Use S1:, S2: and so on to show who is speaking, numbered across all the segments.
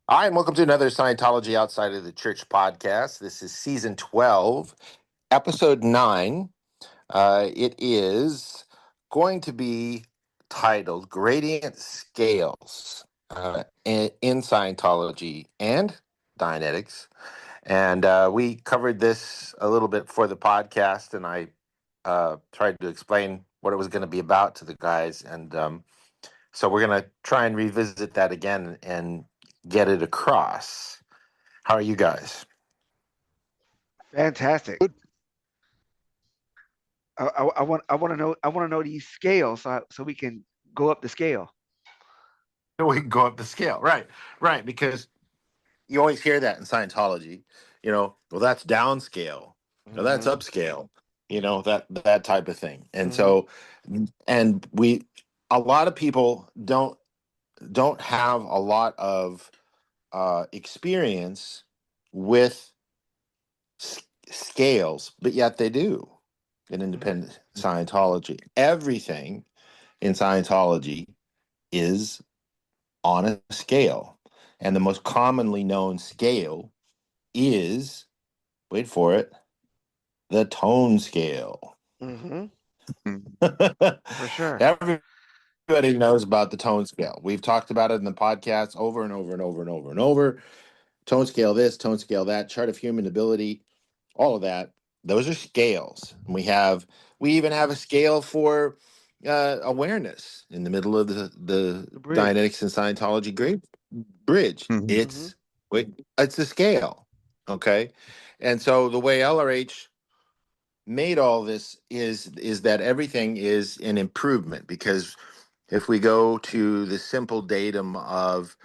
S1: Hi, and welcome to another Scientology Outside of the Church podcast. This is season 12, episode 9. It is going to be titled Gradient Scales in Scientology and Dianetics. And we covered this a little bit for the podcast, and I tried to explain what it was going to be about to the guys. And so we're going to try and revisit that again and get it across. How are you guys?
S2: Fantastic. I want to know these scales so we can go up the scale.
S1: We can go up the scale, right, because you always hear that in Scientology. Well, that's downscale, or that's
S2: Mm-hmm.
S1: upscale. That type of thing. And
S2: Mm-hmm.
S1: so, and a lot of people don't have a lot of experience with scales, but yet they do in independent Scientology. Everything in Scientology is on a scale. And the most commonly known scale is, wait for it, the tone scale.
S2: Mm-hmm. For sure.
S1: Everybody knows about the tone scale. We've talked about it in the podcast over and over and over and over and over. Tone scale this, tone scale that, chart of human ability, all of that. Those are scales. And we even have a scale for awareness in the middle of the
S2: The bridge.
S1: Dianetics and Scientology grade bridge.
S3: Mhm.
S2: Mm-hmm.
S1: It's a scale. Okay. And so the way LRH made all this is that everything is an improvement, because if we go to the simple datum of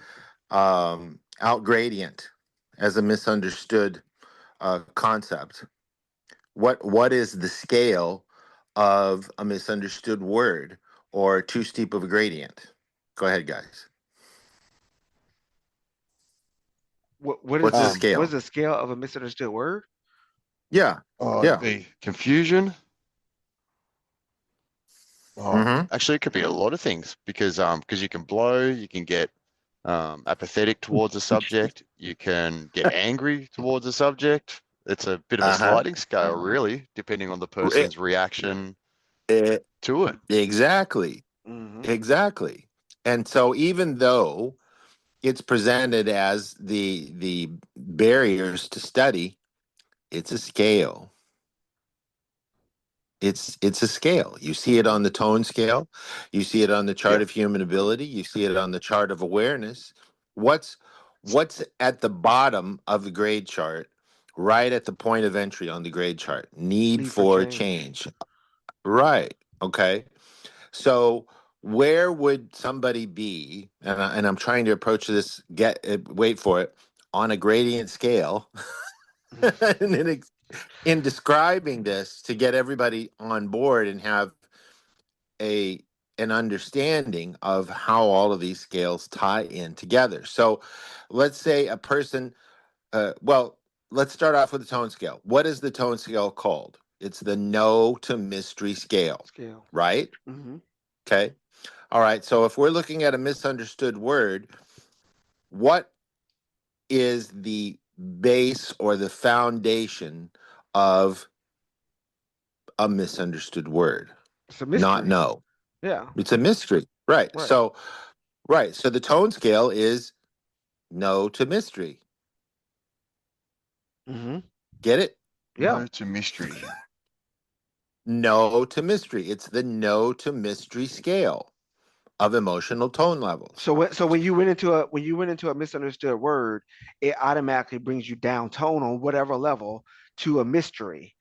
S1: out gradient as a misunderstood concept, what is the scale of a misunderstood word or too steep of a gradient? Go ahead, guys.
S2: What is
S1: What's the
S2: this?
S3: Um,
S2: What is
S1: scale?
S2: the scale of a misunderstood word?
S1: Yeah. Yeah.
S3: the confusion.
S1: Mm-hmm.
S3: Actually, it could be a lot of things because you can blow, you can get apathetic towards a subject, you can get angry towards a subject. It's a bit of a
S1: Uh-huh.
S3: sliding scale, really, depending on the
S1: It,
S3: person's reaction
S1: it,
S3: to it.
S1: exactly.
S2: Mm-hmm.
S1: Exactly. And so even though it's presented as the barriers to study, it's a scale. It's a scale. You see it
S2: Mm-hmm.
S1: on the tone scale, you see it on the chart
S3: Yeah.
S1: of human ability, you see it on the chart of awareness. What's at the bottom of the grade chart, right at the point of entry on the grade chart? Need
S2: Need for
S1: for
S2: change.
S1: change. Right. Okay. So where would somebody be? And I'm trying to approach this. Wait for it, on a gradient scale, and in describing this to get everybody on board and have a an understanding of how all of these scales tie in together. So, let's say a person. Well, let's start off with the tone scale. What is the tone scale called? It's the no to mystery scale,
S2: Scale.
S1: right?
S2: Mm-hmm.
S1: Okay. All right. So if we're looking at a misunderstood word, what is the base or the foundation of a misunderstood word?
S2: It's a
S1: Not
S2: mystery.
S1: know.
S2: Yeah.
S1: It's a mystery. Right.
S2: Right.
S1: So the tone scale is no to mystery.
S2: Mm-hmm.
S1: Get it?
S2: Yeah.
S3: No to mystery.
S1: No to mystery. It's the no to mystery scale of emotional tone levels.
S2: So when you went into a misunderstood word, it automatically brings you down tone on whatever level to a mystery.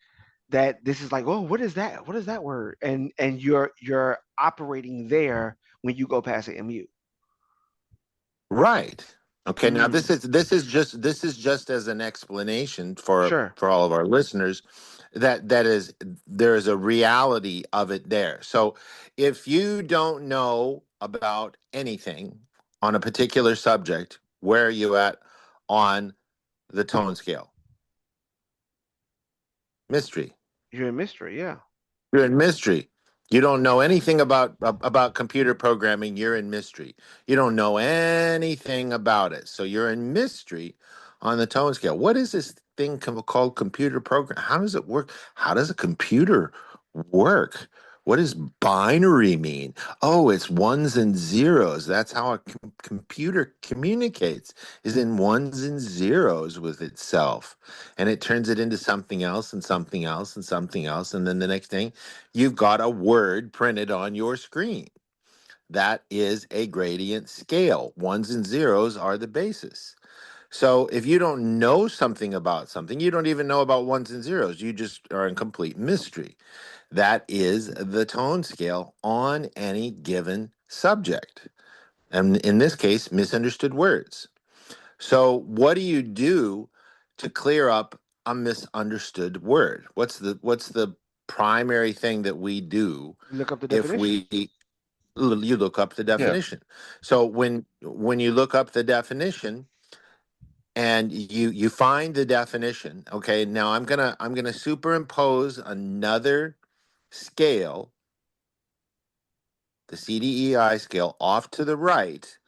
S2: That this is like, oh, what is that? What is that word? And you're operating there when you go past the MU.
S1: Right. Okay. Now
S2: Mm,
S1: this is just as an explanation for
S2: sure.
S1: all of our listeners, that there is a reality of it there. So if you don't know about anything on a particular subject, where are you at on the tone scale? Mystery.
S2: You're in mystery. Yeah.
S1: You're in mystery. You don't know anything about computer programming. You're in mystery. You don't know anything about it, so you're in mystery on the tone scale. What is this thing called computer program? How does it work? How does a computer work? What does binary mean? Oh, it's ones and zeros. That's how a computer communicates, is in ones and zeros with itself. And it turns it into something else and something else and something else. And then the next thing, you've got a word printed on your screen. That is a gradient scale. Ones and zeros are the basis. So if you don't know something about something, you don't even know about ones and zeros. You just are in complete mystery. That is the tone scale on any given subject. And in this case, misunderstood words. So what do you do to clear up a misunderstood word? What's the primary thing that we do
S2: Look up the
S1: if
S2: definition.
S1: you look up the
S3: Yeah.
S1: definition? So when you look up the definition and you find the definition, okay, now I'm gonna superimpose another scale, the CDEI scale, off to the right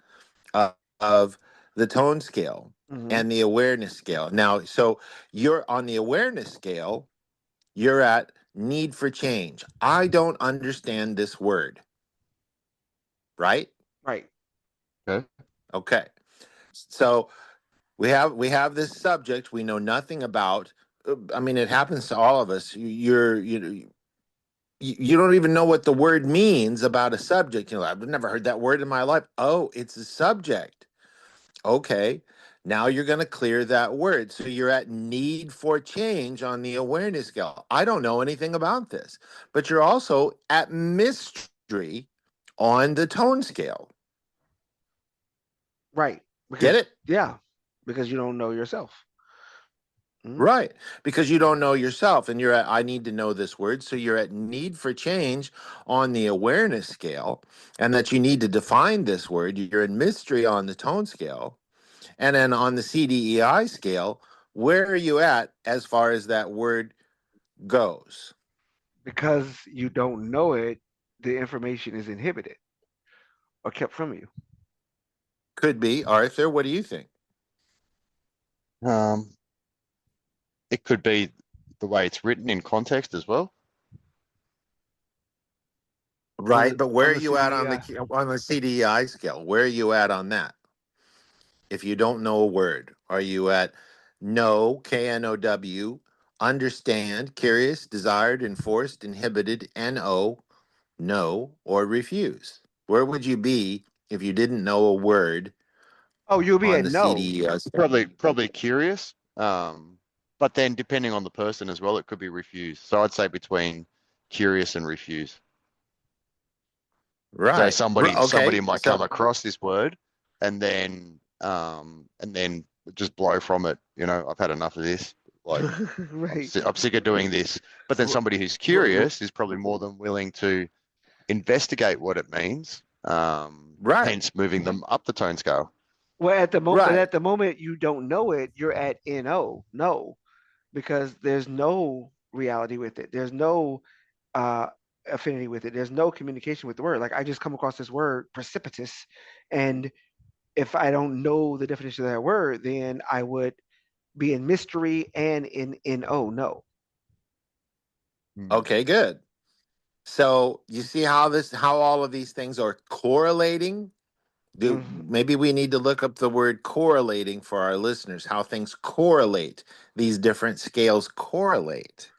S1: of the tone scale
S2: Hmm.
S1: and the awareness scale. Now, so you're on the awareness scale, you're at need for change. I don't understand this word, right?
S2: Right.
S3: Okay.
S1: Okay. So we have this subject we know nothing about. I mean, it happens to all of us. You don't even know what the word means about a subject. I've never heard that word in my life. Oh, it's a subject. Okay, now you're going to clear that word. So you're at need for change on the awareness scale. I don't know anything about this, but you're also at mystery on the tone scale.
S2: Right.
S1: Get
S2: Because
S1: it?
S2: yeah, because you don't know yourself. Mhm.
S1: Right. Because you don't know yourself and you're at, I need to know this word. So you're at need for change on the awareness scale, and that you need to define this word. You're in mystery on the tone scale. And then on the CDEI scale, where are you at as far as that word goes?
S2: Because you don't know it, the information is inhibited or kept from you.
S1: Could be. Arthur, what do you think?
S3: Um, it could be the way it's written in context as well.
S1: Right, but where
S2: On
S1: are
S2: the
S1: you at
S2: CDEI.
S1: on the CDEI scale? Where are you at on that? If you don't know a word, are you at know, KNOW, understand, curious, desired, enforced, inhibited, NO, no, or refuse? Where would you be if you didn't know a word
S2: Oh, you'll be
S1: on
S2: at
S1: the
S2: no.
S1: CDEI scale?
S3: Probably curious. But then depending on the person as well, it could be refused. So I'd say between curious and refuse. So
S1: Right.
S3: somebody
S1: Okay.
S3: might come
S1: So,
S3: across this word and then just blow from it. I've had enough of this. Like
S2: Right.
S3: I'm sick of doing this. But then
S2: R-
S3: somebody who's
S2: r- r-
S3: curious is probably more than willing to investigate what it means.
S1: right.
S3: Hence moving them up the tone scale.
S2: Well, but
S1: Right.
S2: at the moment you don't know it, you're at no, no, because there's no reality with it. There's no uh, affinity with it. There's no communication with the word. Like I just come across this word precipitous, and if I don't know the definition of that word, then I would be in mystery and in oh no.
S3: Hmm.
S1: Okay, good. So you see how all of these things are correlating?
S2: Hmm.
S1: Maybe we need to look up the word correlating for our listeners, how things correlate. These different scales correlate.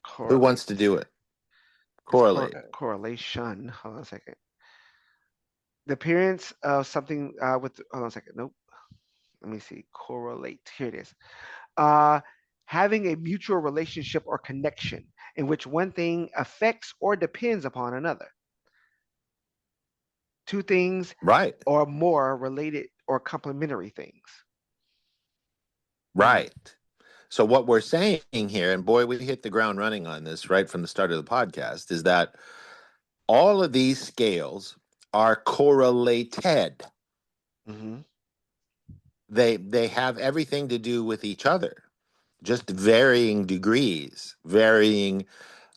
S1: Who
S2: Correlate.
S1: wants to do it?
S2: It's
S1: Correlate.
S2: correlation. Hold on a second. The appearance of something with. Hold on a second. Nope. Let me see. Correlate. Here it is. Uh, having a mutual relationship or connection in which one thing affects or depends upon another. Two things
S1: Right.
S2: or more related or complementary things. Mm.
S1: Right. So what we're saying here, and boy, we hit the ground running on this right from the start of the podcast, is that all of these scales are correlated.
S2: Hmm.
S1: They have everything to do with each other, just varying degrees, varying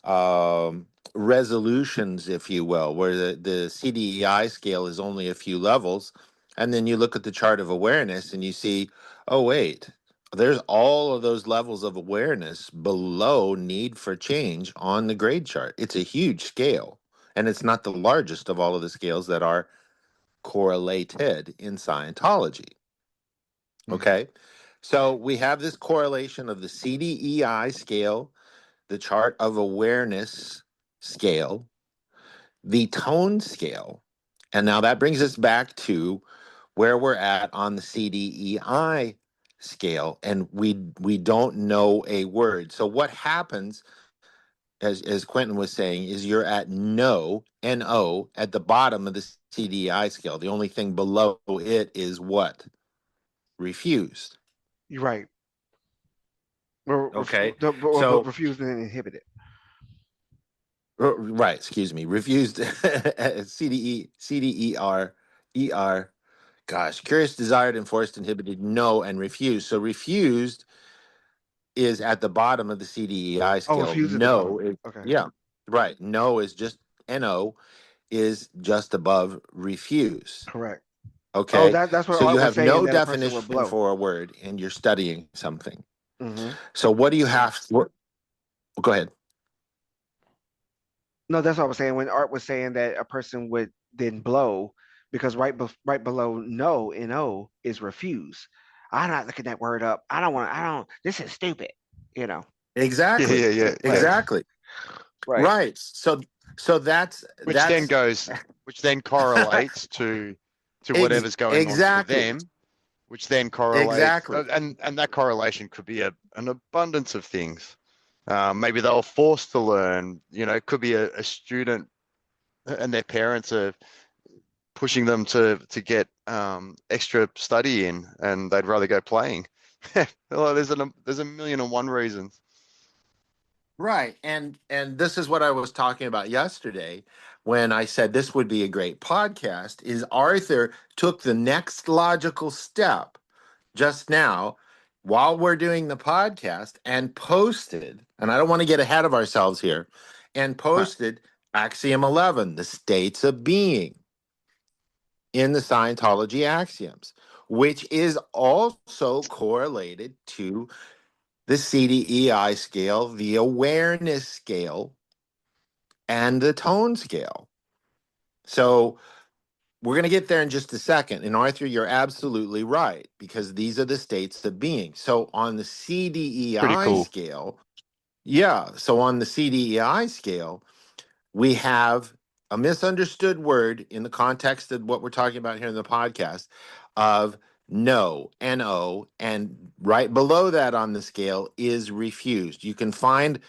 S1: um, resolutions, if you will, where the CDEI scale is only a few levels. And then you look at the chart of awareness and you see, oh, wait, there's all of those levels of awareness below need for change on the grade chart. It's a huge scale, and it's not the largest of all of the scales that are correlated in Scientology. Okay. So we have this correlation of the CDEI scale, the chart of awareness scale, the tone scale. And now that brings us back to where we're at on the CDEI scale, and we don't know a word. So what happens, as Quentin was saying, is you're at no at the bottom of the CDEI scale. The only thing below it is what? Refused.
S2: You're right. Or,
S1: Okay.
S2: but
S1: So
S2: refused and inhibited.
S1: right, excuse me. Refused CDER. Gosh, curious, desired, enforced, inhibited, no, and refused. So refused is at the bottom of the CDEI
S2: Oh,
S1: scale.
S2: refused at the bottom.
S1: No is,
S2: Okay.
S1: yeah, right. No is just NO is just above refuse.
S2: Correct. Oh,
S1: Okay.
S2: that's what
S1: So
S2: Art
S1: you
S2: was
S1: have
S2: saying
S1: no
S2: that a person would
S1: definition
S2: blow.
S1: for a word and you're studying something.
S2: Hmm.
S1: So what do you have? Go ahead.
S2: No, that's what I was saying when Art was saying that a person would then blow because right below no is refuse. I'm not looking that word up. I don't want. I don't. This is stupid. You know.
S3: Yeah,
S1: Exactly.
S3: yeah, yeah, yeah.
S2: Right.
S1: Exactly.
S2: Right.
S1: Right. So
S3: Which then
S1: that's
S3: goes, which then correlates to whatever's going on for
S1: exactly.
S3: them, which then correlates,
S1: Exactly.
S3: and that correlation could be an abundance of things. Maybe they were forced to learn. It could be a student and their parents are pushing them to get extra study in, and they'd rather go playing. Well, there's a million and one reasons.
S1: Right. And this is what I was talking about yesterday when I said this would be a great podcast is Arthur took the next logical step just now while we're doing the podcast and posted, and I don't want to get ahead of ourselves here, and
S3: Right.
S1: posted Axiom 11, the states of being in the Scientology axioms, which is also correlated to the CDEI scale, the awareness scale, and the tone scale. So we're going to get there in just a second. And Arthur, you're absolutely right, because these are the states of being. So on the
S3: Pretty
S1: CDEI
S3: cool.
S1: scale, yeah. So on the CDEI scale, we have a misunderstood word in the context of what we're talking about here in the podcast of no, and right below that on the scale is refused. You can find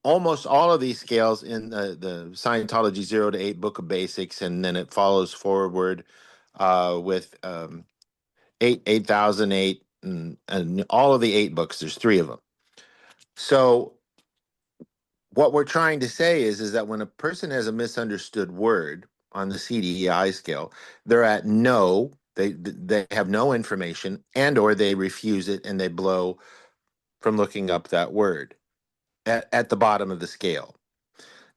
S1: almost all of these scales in the Scientology 0 to 8 book of basics, and then it follows forward with 8008 and all of the 8 books. There's 3 of them. So what we're trying to say is that when a person has a misunderstood word on the CDEI scale, they're at no, they have no information, and or they refuse it and they blow from looking up that word at the bottom of the scale.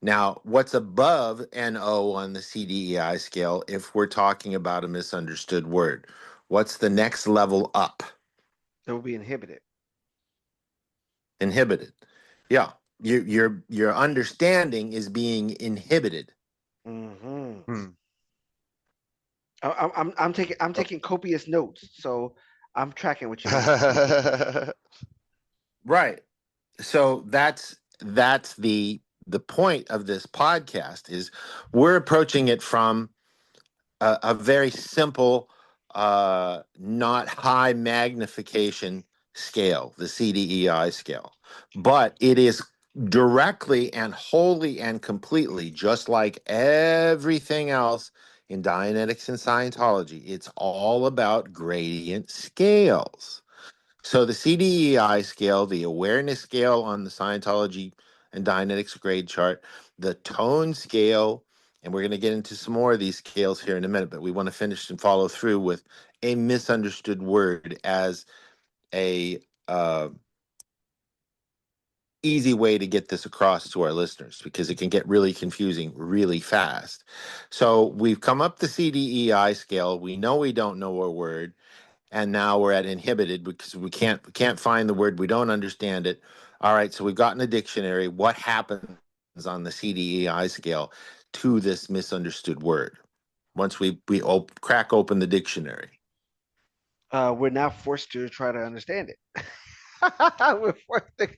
S1: Now, what's above NO on the CDEI scale if we're talking about a misunderstood word? What's the next level up?
S2: It will be inhibited.
S1: Inhibited. Yeah. Your understanding is being inhibited.
S2: Hmm.
S3: Hmm.
S2: I'm
S1: Oh,
S2: taking copious notes, so I'm tracking what you're doing.
S1: right. So that's the point of this podcast is we're approaching it from a very simple, not high magnification scale, the CDEI scale. But it is directly and wholly and completely, just like everything else in Dianetics and Scientology, it's all about gradient scales. So the CDEI scale, the awareness scale on the Scientology and Dianetics grade chart, the tone scale, and we're going to get into some more of these scales here in a minute, but we want to finish and follow through with a misunderstood word as a uh, easy way to get this across to our listeners because it can get really confusing really fast. So we've come up the CDEI scale. We know we don't know a word, and now we're at inhibited because we can't find the word. We don't understand it. All right, so we've gotten a dictionary. What happens on the CDEI scale to this misunderstood word once we crack open the dictionary?
S2: We're now forced to try to understand it. We're forced to,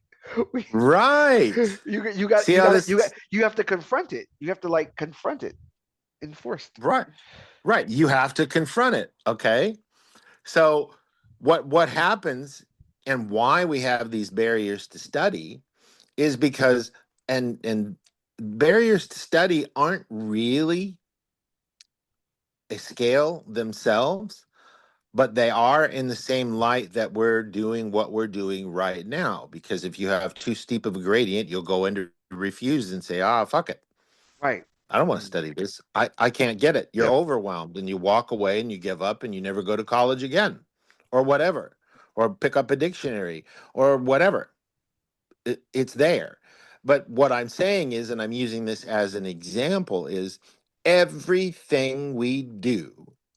S2: we,
S1: Right. See how this?
S2: you have to confront it. You have to like confront it. Enforced.
S1: Right. Right. You have to confront it. Okay. So what happens and why we have these barriers to study is because and barriers to study aren't really a scale themselves, but they are in the same light that we're doing what we're doing right now. Because if you have too steep of a gradient, you'll go into refuse and say, fuck it.
S2: Right.
S1: I don't want to study this. I can't get it. You're
S3: Yeah.
S1: overwhelmed and you walk away and you give up and you never go to college again or whatever, or pick up a dictionary or whatever. It's there. But what I'm saying is, and I'm using this as an example, is everything we do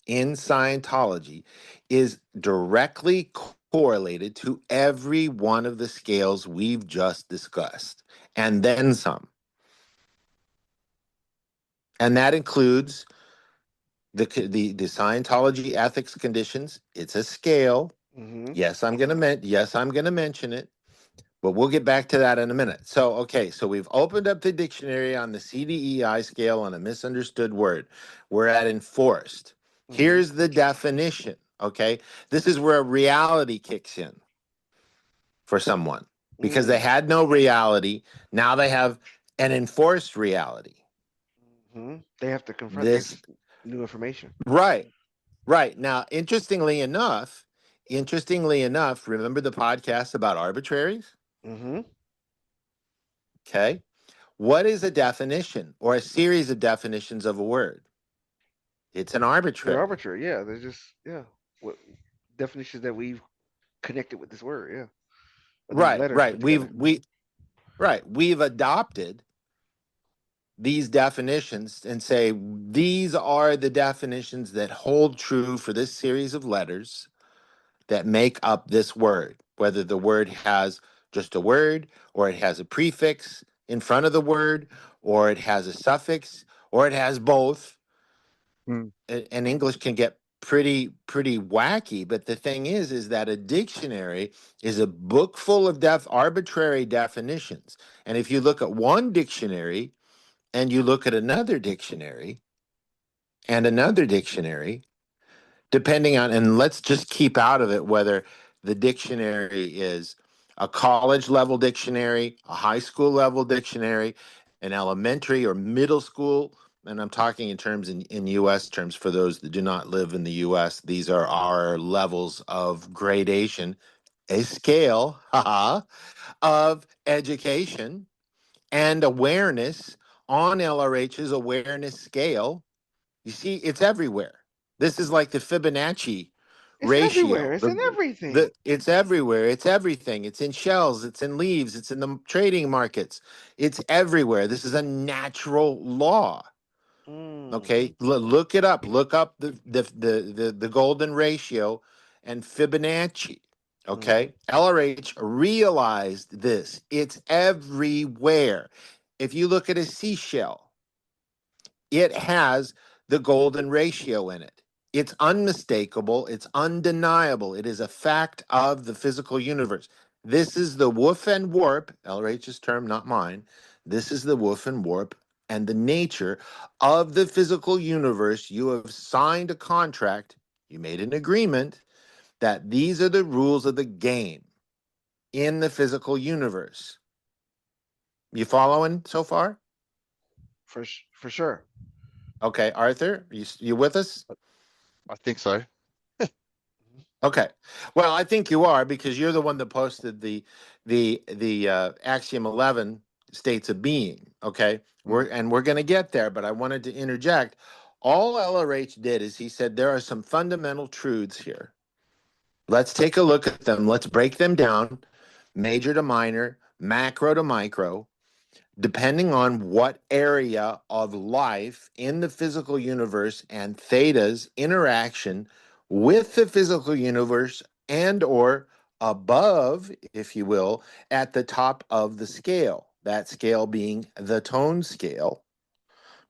S1: in Scientology is directly correlated to every one of the scales we've just discussed, and then some. And that includes the Scientology ethics conditions. It's a scale.
S2: Mm-hmm.
S1: Yes, I'm gonna mention it, but we'll get back to that in a minute. So, okay, so we've opened up the dictionary on the CDEI scale on a misunderstood word. We're at enforced.
S2: Mm-hmm.
S1: Here's the definition. Okay, this is where reality kicks in for someone because they had no reality. Now they have an enforced reality.
S2: Mm-hmm. They have to confront
S1: This
S2: this new information.
S1: right. Right. Now, interestingly enough, remember the podcast about arbitraries?
S2: Mm-hmm.
S1: Okay. What is a definition or a series of definitions of a word? It's an
S2: They're
S1: arbitrary.
S2: arbitrary. Yeah. They're just what definitions that we've connected with this word. Yeah. Or these
S1: Right,
S2: letters
S1: right.
S2: put together.
S1: We've adopted these definitions and say these are the definitions that hold true for this series of letters that make up this word, whether the word has just a word, or it has a prefix in front of the word, or it has a suffix, or it has both.
S3: Mm.
S1: And English can get pretty wacky. But the thing is that a dictionary is a book full of arbitrary definitions. And if you look at one dictionary and you look at another dictionary and another dictionary, depending on, and let's just keep out of it whether the dictionary is a college level dictionary, a high school level dictionary, an elementary or middle school. And I'm talking in terms in US terms for those that do not live in the US. These are our levels of gradation, a scale haha, of education and awareness on LRH's awareness scale. You see, it's everywhere. This is like the Fibonacci
S2: It's everywhere.
S1: ratio.
S2: It's in everything.
S1: It's everywhere. It's everything. It's in shells. It's in leaves. It's in the trading markets. It's everywhere. This is a natural law.
S2: Mm.
S1: Okay, look it up. Look up the golden ratio and Fibonacci.
S2: Mm-hmm.
S1: Okay, LRH realized this. It's everywhere. If you look at a seashell, it has the golden ratio in it. It's unmistakable. It's undeniable. It is a fact of the physical universe. This is the woof and warp, LRH's term, not mine. This is the woof and warp and the nature of the physical universe. You have signed a contract, you made an agreement that these are the rules of the game in the physical universe. You following so far?
S2: For sure.
S1: Okay, Arthur, you with us?
S3: I think so.
S1: Okay. Well, I think you are because you're the one that posted the Axiom 11 states of being. Okay. We're going to get there, but I wanted to interject. All LRH did is he said there are some fundamental truths here. Let's take a look at them. Let's break them down, major to minor, macro to micro, depending on what area of life in the physical universe and theta's interaction with the physical universe and or above, if you will, at the top of the scale, that scale being the tone scale.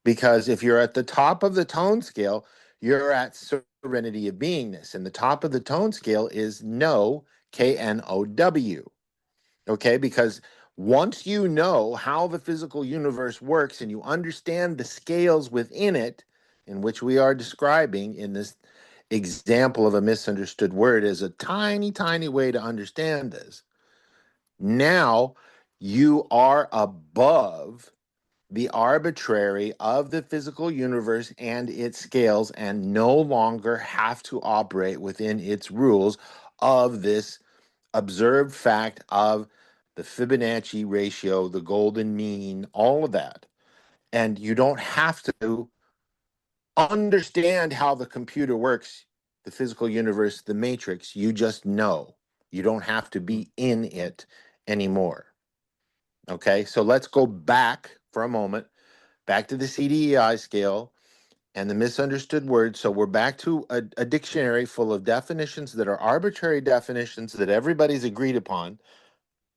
S1: Because if you're at the top of the tone scale, you're at serenity of beingness, and the top of the tone scale is no, KNOW. Okay, because once you know how the physical universe works and you understand the scales within it, in which we are describing in this example of a misunderstood word, is a tiny, tiny way to understand this. Now you are above the arbitrary of the physical universe and its scales and no longer have to operate within its rules of this observed fact of the Fibonacci ratio, the golden mean, all of that. And you don't have to understand how the computer works, the physical universe, the matrix. You just know. You don't have to be in it anymore. Okay, so let's go back for a moment, back to the CDEI scale and the misunderstood word. So we're back to a dictionary full of definitions that are arbitrary definitions that everybody's agreed upon,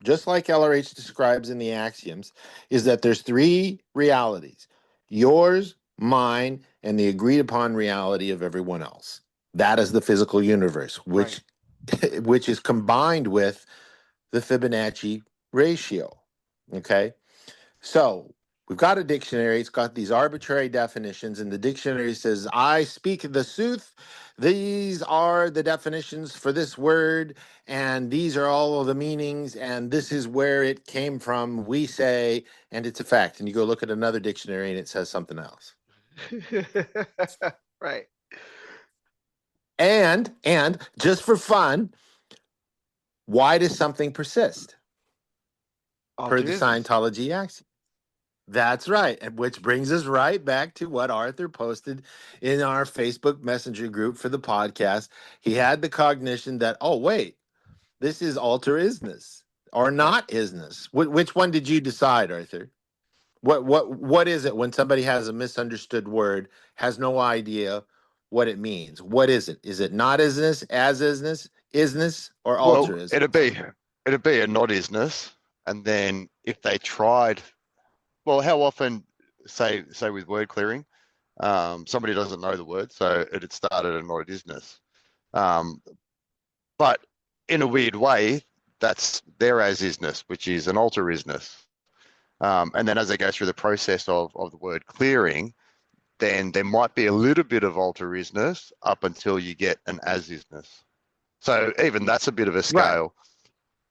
S1: just like LRH describes in the axioms, is that there's three realities: yours, mine, and the agreed upon reality of everyone else. That is the physical universe, which which is combined with the Fibonacci ratio. Okay, so we've got a dictionary. It's got these arbitrary definitions, and the dictionary says, I speak the sooth. These are the definitions for this word, and these are all of the meanings, and this is where it came from, we say, and it's a fact. And you go look at another dictionary, and it says something else.
S2: Right.
S1: And just for fun, why does something persist? Per the
S2: Altruism.
S1: Scientology axiom. That's right. And which brings us right back to what Arthur posted in our Facebook Messenger group for the podcast. He had the cognition that, oh, wait, this is alter isness or
S2: Right.
S1: not isness. Which one did you decide, Arthur? What is it when somebody has a misunderstood word, has no idea what it means? What is it? Is it not isness, as isness, or alter
S3: Well,
S1: isness?
S3: it'd be a not isness, and then if they tried, well, how often, say with word clearing, somebody doesn't know the word, so it had started a not isness. But in a weird way, that's their as isness, which is an alter isness. And then as they go through the process of the word clearing, then there might be a little bit of alter isness up until you get an as isness. So even that's a bit of a
S1: Right.
S3: scale,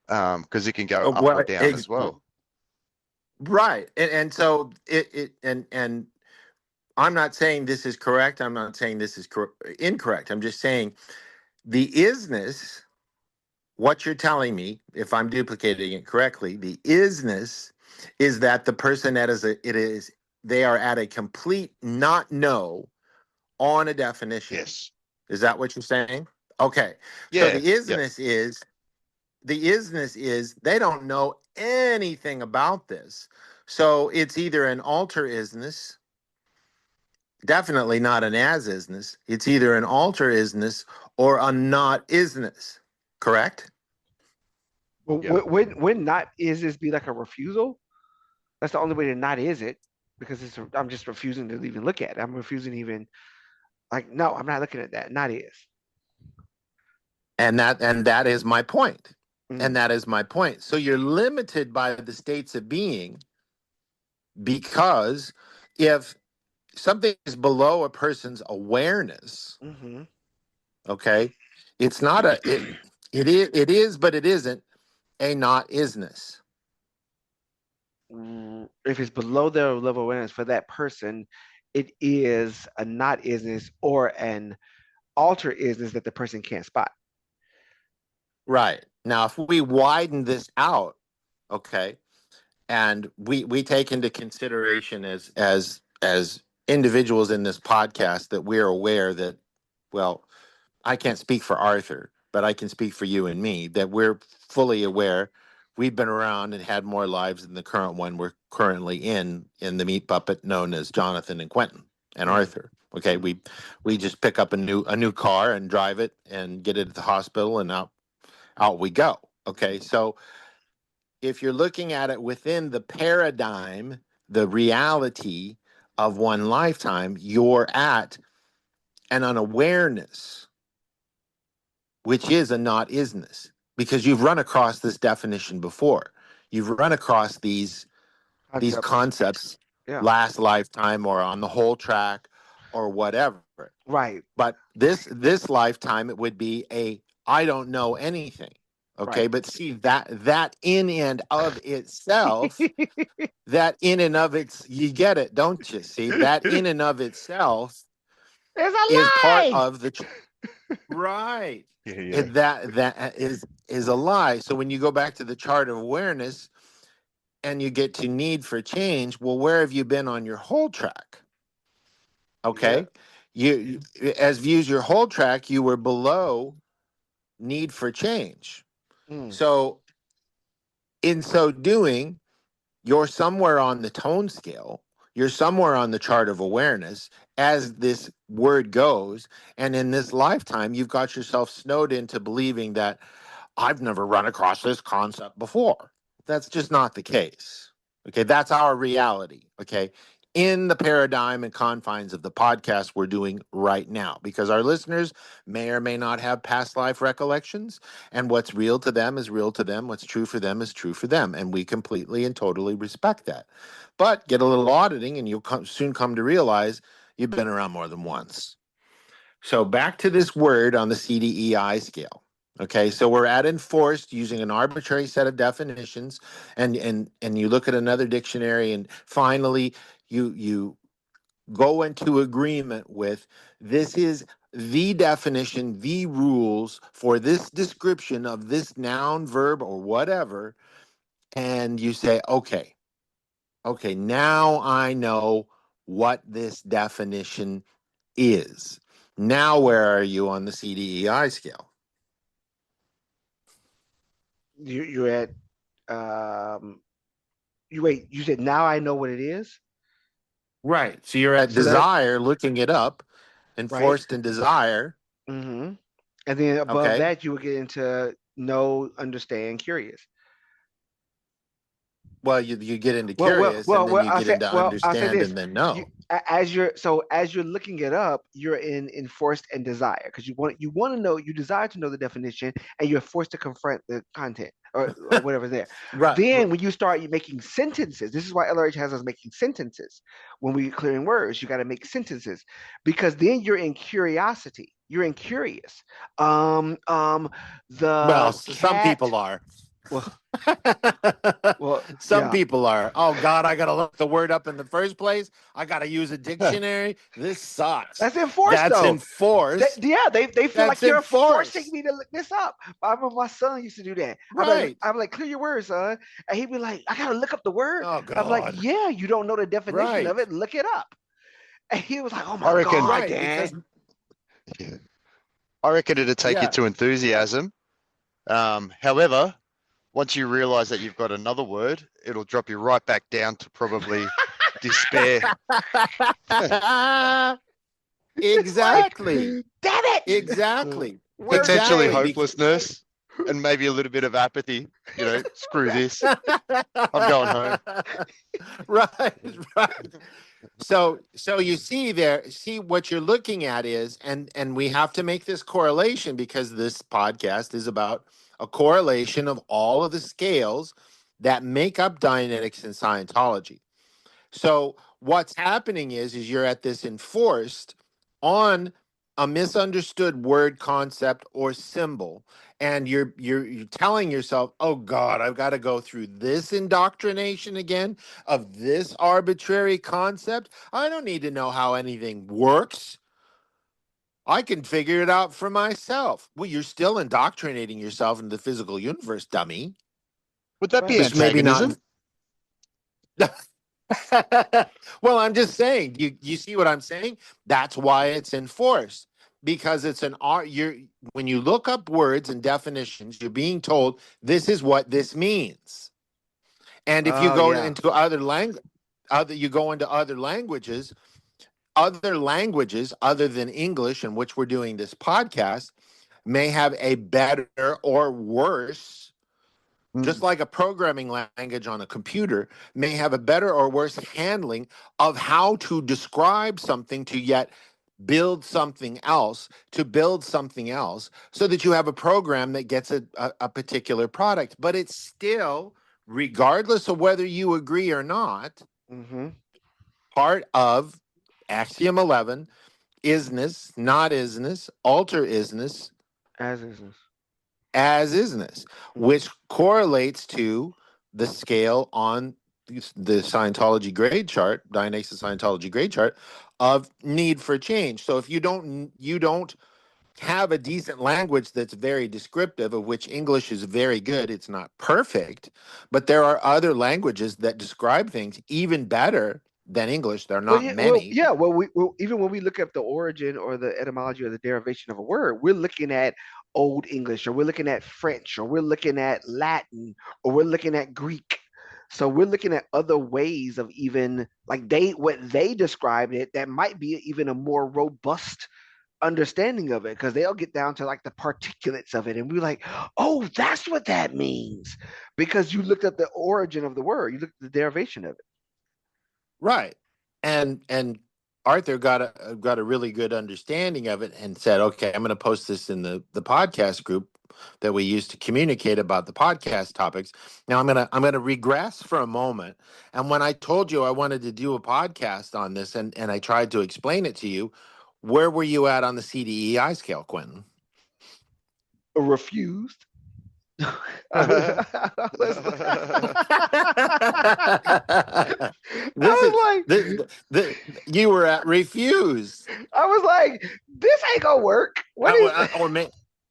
S3: because it can go up or
S1: Well,
S3: down as well.
S1: right. And so and I'm not saying this is correct. I'm not saying this is incorrect. I'm just saying the isness, what you're telling me, if I'm duplicating it correctly, the isness is that the person they are at a complete not know on a definition.
S3: Yes.
S1: Is that what you're saying? Okay. So
S3: Yeah. Yep.
S1: the isness is they don't know anything about this. So it's either an alter isness, definitely not an as isness. It's either an alter isness or a not isness. Correct?
S2: Well,
S3: Yep.
S2: when not is this be like a refusal? That's the only way to not is it, because I'm just refusing to even look at it. I'm refusing to even like no, I'm not looking at that. Not is.
S1: And that is my point. And
S2: Mm.
S1: that is my point. So you're limited by the states of being because if something is below a person's awareness,
S2: Mm-hmm.
S1: okay, it's not it is, but it isn't a not isness.
S2: If it's below their level of awareness for that person, it is a not isness or an alter isness that the person can't spot.
S1: Right. Now if we widen this out, okay, and we take into consideration as individuals in this podcast that we're aware that, well, I can't speak for Arthur, but I can speak for you and me that we're fully aware we've been around and had more lives than the current one we're currently in the meat puppet known as Jonathan and Quentin and Arthur. Okay, we just pick up a new car and drive it and get it at the hospital, and out we go. Okay, so if you're looking at it within the paradigm, the reality of one lifetime, you're at an unawareness, which is a not isness, because you've run across this definition before. You've run across these concepts
S2: Yeah.
S1: last lifetime or on the whole track or whatever.
S2: Right.
S1: But this lifetime, it would be a I don't know anything. Okay,
S2: Right.
S1: but see that in and of itself, that in and of its, you get it, don't you? See, that in and of itself
S2: It's a
S1: is part
S2: lie.
S1: of the right.
S3: Yeah.
S1: That is a lie. So when you go back to the chart of awareness and you get to need for change, well, where have you been on your whole track? Okay, you as views your whole track, you were below need for change. So in so doing, you're somewhere on the tone scale, you're somewhere on the chart of awareness as this word goes, and in this lifetime you've got yourself snowed into believing that I've never run across this concept before. That's just not the case. Okay, that's our reality. Okay, in the paradigm and confines of the podcast we're doing right now, because our listeners may or may not have past life recollections, and what's real to them is real to them. What's true for them is true for them, and we completely and totally respect that. But get a little auditing, and you'll soon come to realize you've been around more than once. So back to this word on the CDEI scale. Okay, so we're at enforced using an arbitrary set of definitions, and you look at another dictionary, and finally you go into agreement with this is the definition, the rules for this description of this noun, verb, or whatever, and you say, okay, now I know what this definition is. Now, where are you on the CDEI scale?
S2: You're at you said now I know what it is?
S1: Right. So you're at
S2: So that
S1: desire, looking it up, enforced and desire.
S2: Mm-hmm. And then above
S1: Okay.
S2: that you would get into know, understand, curious.
S1: Well, you get into curious, and then you get into
S2: I'll say
S1: understand,
S2: this.
S1: and then know.
S2: As you're looking it up, you're in enforced and desire because you want to know, you desire to know the definition, and you're forced to confront the content or whatever's there.
S1: Right.
S2: Then when you start making sentences, this is why LRH has us making sentences. When we clearing words, you got to make sentences because then you're in curiosity. You're in curious. The
S1: Well, some
S2: cat.
S1: people are.
S2: Well,
S1: some people are. Oh God, I gotta look the word up in the first place. I gotta use a dictionary. This sucks.
S2: That's enforced.
S1: That's
S2: though.
S1: enforced.
S2: They feel like you're
S1: enforced.
S2: forcing me to look this up. I remember my son used to do that.
S1: Right.
S2: I'm like, clear your words, son. And he'd be like, I gotta look up the word.
S1: Oh God.
S2: I'm like, yeah, you don't know the definition of it. Look it up. And he was like, oh my God, Dad.
S3: I reckon it'd take you to enthusiasm. However, once you realize that you've got another word, it'll drop you right back down to probably despair.
S1: Exactly.
S2: Damn it.
S1: Exactly.
S3: Potentially hopelessness and maybe a little bit of apathy. You know, screw this. I'm going home.
S1: Right. So you see what you're looking at is, and we have to make this correlation because this podcast is about a correlation of all of the scales that make up Dianetics and Scientology. So what's happening is you're at this enforced on a misunderstood word, concept, or symbol, and you're telling yourself, oh God, I've got to go through this indoctrination again of this arbitrary concept. I don't need to know how anything works. I can figure it out for myself. Well, you're still indoctrinating yourself into the physical universe, dummy.
S3: Would that be antagonism?
S1: Maybe not. Well, I'm just saying, you see what I'm saying? That's why it's enforced. because it's an art. When you look up words and definitions, you're being told this is what this means. And if you
S2: Oh
S1: go
S2: yeah.
S1: into you go into other languages other than English, in which we're doing this podcast, may have a better or worse, just like a programming language on a computer may have a better or worse handling of how to describe something to yet build something else, so that you have a program that gets a particular product. But it's still, regardless of whether you agree or not,
S2: Mm-hmm.
S1: part of Axiom 11, isness, not isness, alter isness,
S2: As is this.
S1: as isness, which correlates to the scale on the Scientology grade chart, Dianetics Scientology grade chart, of need for change. So if you don't have a decent language that's very descriptive, of which English is very good, it's not perfect, but there are other languages that describe things even better than English. There are
S2: Well,
S1: not
S2: yeah, well,
S1: many.
S2: yeah. Well, even when we look at the origin or the etymology or the derivation of a word, we're looking at Old English, or we're looking at French, or we're looking at Latin, or we're looking at Greek. So we're looking at other ways of even like what they described it that might be even a more robust understanding of it, because they'll get down to like the particulates of it, and we're like, oh, that's what that means, because you looked at the origin of the word, you looked at the derivation of it.
S1: Right. And Arthur got a really good understanding of it and said, okay, I'm going to post this in the podcast group that we use to communicate about the podcast topics. Now I'm gonna regress for a moment. And when I told you I wanted to do a podcast on this, and I tried to explain it to you, where were you at on the CDEI scale, Quentin?
S2: Refused. I
S1: This
S2: was
S1: is
S2: like,
S1: you were at refuse.
S2: I was like, this ain't gonna work. What is?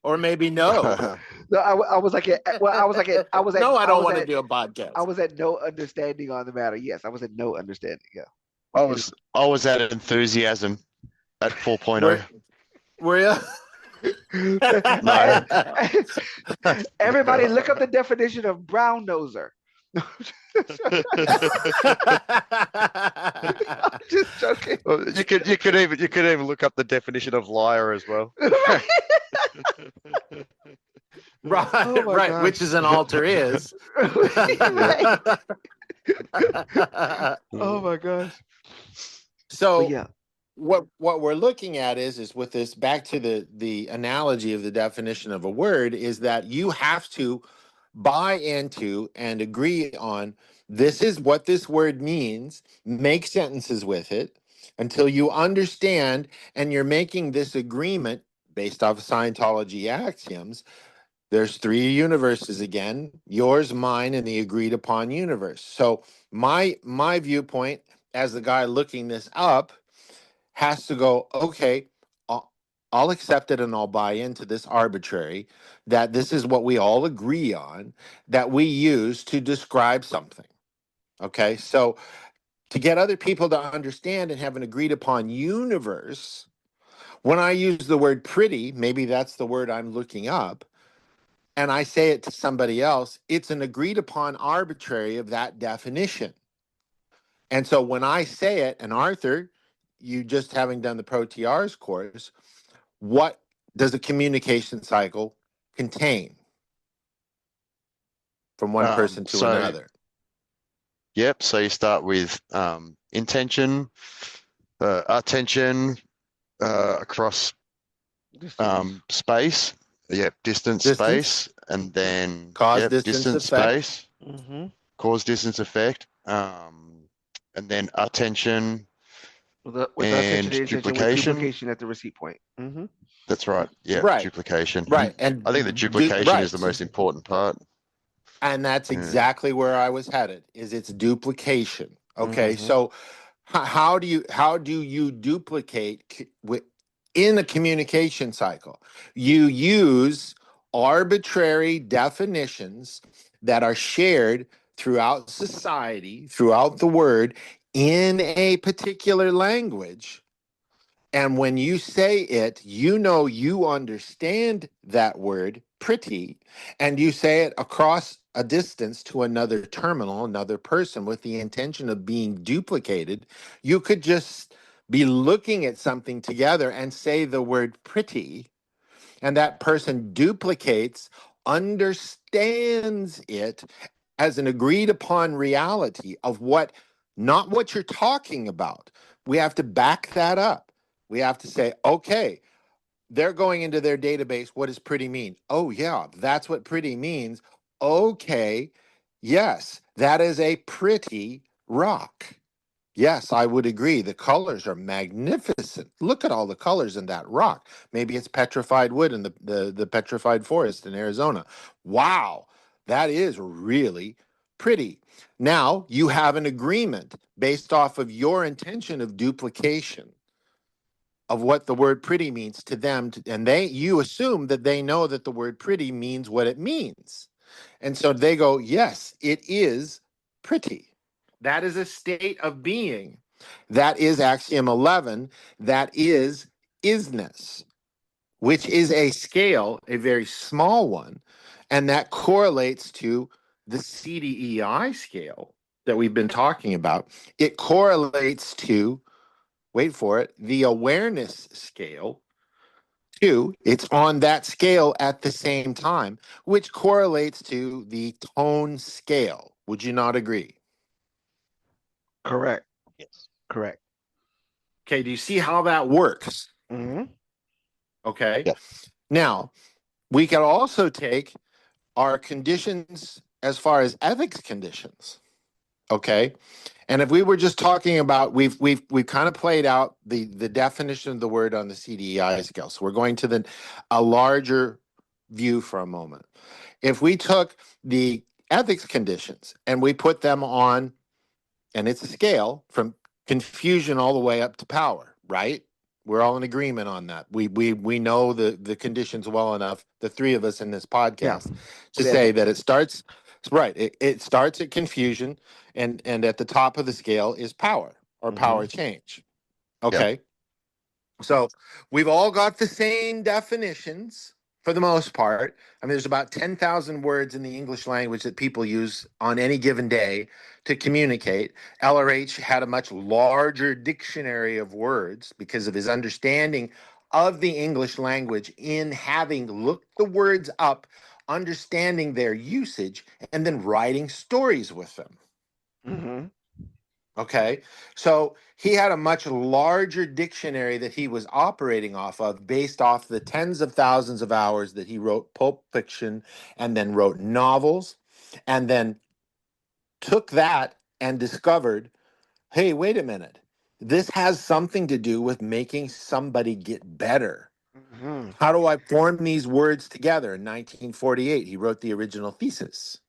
S1: Or maybe no.
S2: No, I was like,
S1: No, I don't want to do a
S2: I
S1: podcast.
S2: was at no understanding on the matter. Yes, I was at no understanding. Yeah.
S3: I was at enthusiasm at 4.0.
S1: Were you?
S3: No.
S2: Everybody, look up the definition of brown noser. Just joking.
S3: Well, you could even look up the definition of liar as well.
S1: Right,
S2: Oh my
S1: right,
S2: gosh.
S1: which is an alter is.
S2: Right. Oh my gosh.
S1: So
S2: But yeah.
S1: what we're looking at is with this, back to the analogy of the definition of a word, is that you have to buy into and agree on this is what this word means, make sentences with it until you understand, and you're making this agreement based off of Scientology axioms. There's three universes again: yours, mine, and the agreed upon universe. So my viewpoint as the guy looking this up has to go, okay, I'll accept it and I'll buy into this arbitrary, that this is what we all agree on, that we use to describe something. Okay, so to get other people to understand and have an agreed upon universe, when I use the word pretty, maybe that's the word I'm looking up, and I say it to somebody else, it's an agreed upon arbitrary of that definition. And so when I say it, and Arthur, you just having done the Pro TRs course, what does a communication cycle contain from one person to
S3: So
S1: another?
S3: yep. So you start with intention, attention, across space. Yep, distance, space, and then
S1: cause, distance, effect.
S3: Space,
S2: Mm-hmm.
S3: cause, distance, effect, and then attention
S2: With
S3: and
S2: attention, duplication at the receipt point. Mm-hmm.
S3: That's right. Yeah,
S1: Right.
S3: Duplication.
S1: Right, and
S3: I think the duplication is the most important part.
S1: And that's exactly where I was headed. Is it's duplication. Okay,
S2: Mm-hmm.
S1: so how do you duplicate in a communication cycle? You use arbitrary definitions that are shared throughout society, throughout the word, in a particular language, And when you say it, you know you understand that word pretty, and you say it across a distance to another terminal, another person, with the intention of being duplicated. You could just be looking at something together and say the word pretty, and that person duplicates, understands it as an agreed upon reality of what, not what you're talking about. We have to back that up. We have to say, okay, they're going into their database. What does pretty mean? Oh, yeah, that's what pretty means. Okay, yes, that is a pretty rock. Yes, I would agree. The colors are magnificent. Look at all the colors in that rock. Maybe it's petrified wood in the petrified forest in Arizona. Wow, that is really pretty. Now you have an agreement based off of your intention of duplication of what the word pretty means to them, and you assume that they know that the word pretty means what it means. And so they go, yes, it is pretty. That is a state of being. That is Axiom 11. That is isness, which is a scale, a very small one. And that correlates to the CDEI scale that we've been talking about. It correlates to, wait for it, the awareness scale. Two, it's on that scale at the same time, which correlates to the tone scale. Would you not agree?
S2: Correct.
S3: Yes.
S2: Correct.
S1: Okay, do you see how that works?
S2: Mm-hmm.
S1: Okay.
S3: Yeah.
S1: Now, we can also take our conditions as far as ethics conditions. Okay. And if we were just talking about, we've kind of played out the definition of the word on the CDEI scale. So we're going to a larger view for a moment. If we took the ethics conditions and we put them on, and it's a scale from confusion all the way up to power, right? We're all in agreement on that. We know the conditions well enough, the three of us in this
S2: Yeah.
S1: podcast, to
S2: The
S1: say
S2: ethics.
S1: that it starts right. It starts at confusion, and at the top of the scale is power or
S2: Mm-hmm.
S1: power change.
S3: Yeah.
S1: Okay. So we've all got the same definitions for the most part. I mean, there's about 10,000 words in the English language that people use on any given day to communicate. LRH had a much larger dictionary of words because of his understanding of the English language in having looked the words up, understanding their usage, and then writing stories with them.
S2: Mm-hmm.
S1: Okay. So he had a much larger dictionary that he was operating off of based off the tens of thousands of hours that he wrote pulp fiction and then wrote novels and then took that and discovered, hey, wait a minute. This has something to do with making somebody get better.
S2: Mm-hmm.
S1: How do I form these words together? In 1948, he wrote the original thesis,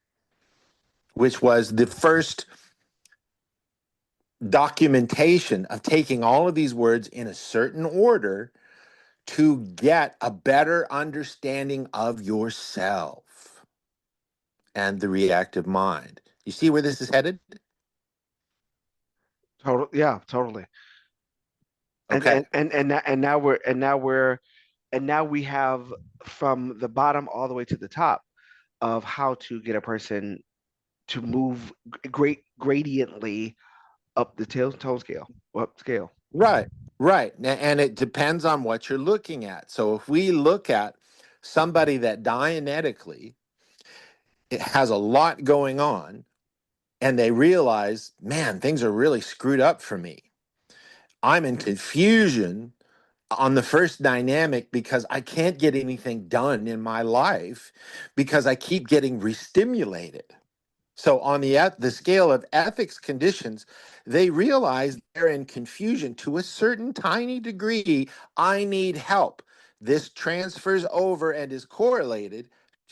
S1: which was the first documentation of taking all of these words in a certain order to get a better understanding of yourself and the reactive mind. You see where this is headed?
S2: Total. Yeah. Totally. And
S1: Okay.
S2: now we have from the bottom all the way to the top of how to get a person to move gradiently up the tone scale, up scale.
S1: Right. Right. And it depends on what you're looking at. So if we look at somebody that Dianetically it has a lot going on and they realize, man, things are really screwed up for me. I'm in confusion on the first dynamic because I can't get anything done in my life because I keep getting restimulated. So on the scale of ethics conditions, they realize they're in confusion to a certain tiny degree. I need help. This transfers over and is correlated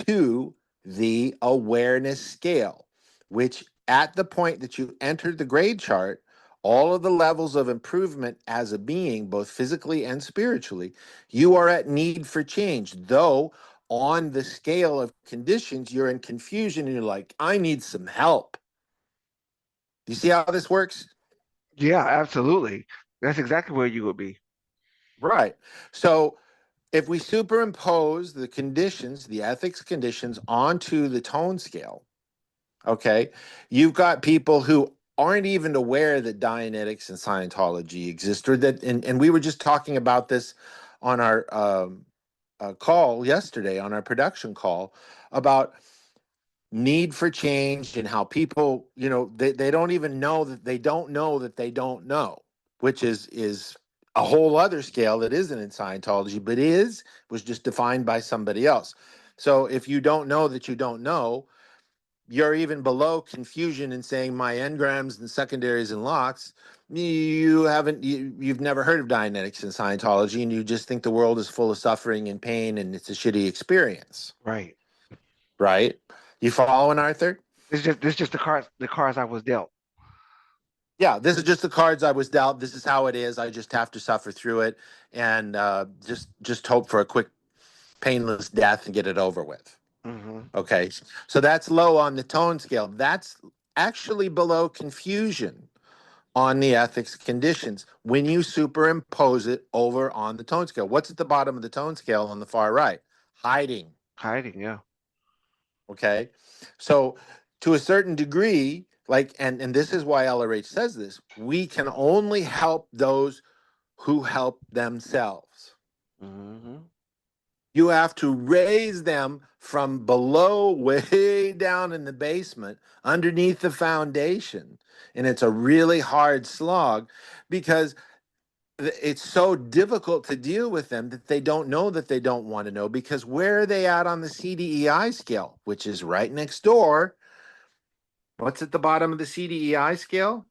S1: to the awareness scale, which at the point that you entered the grade chart, all of the levels of improvement as a being, both physically and spiritually, you are at need for change. Though on the scale of conditions, you're in confusion and you're like, I need some help. You see how this works?
S2: Yeah, absolutely. That's exactly where you would be.
S1: Right. So if we superimpose the conditions, the ethics conditions onto the tone scale, okay, you've got people who aren't even aware that Dianetics and Scientology exist, or that, and we were just talking about this on our call yesterday, on our production call, about need for change and how people, they don't even know that they don't know that they don't know, which is a whole other scale that isn't in Scientology, but was just defined by somebody else. So if you don't know that you don't know, you're even below confusion in saying my engrams and secondaries and locks. You've never heard of Dianetics and Scientology, and you just think the world is full of suffering and pain and it's a shitty experience.
S2: Right.
S1: Right? You following, Arthur?
S2: This just the cards I was dealt.
S1: Yeah, this is just the cards I was dealt. This is how it is. I just have to suffer through it and just hope for a quick, painless death and get it over with.
S2: Mm-hmm.
S1: Okay, so that's low on the tone scale. That's actually below confusion on the ethics conditions when you superimpose it over on the tone scale. What's at the bottom of the tone scale on the far right? Hiding.
S2: Hiding, yeah.
S1: Okay, so to a certain degree, like, and this is why LRH says this, we can only help those who help themselves.
S2: Mm-hmm.
S1: You have to raise them from below, way down in the basement, underneath the foundation. And it's a really hard slog because it's so difficult to deal with them that they don't know that they don't want to know. Because where are they at on the CDEI scale, which is right next door? What's at the bottom of the CDEI scale?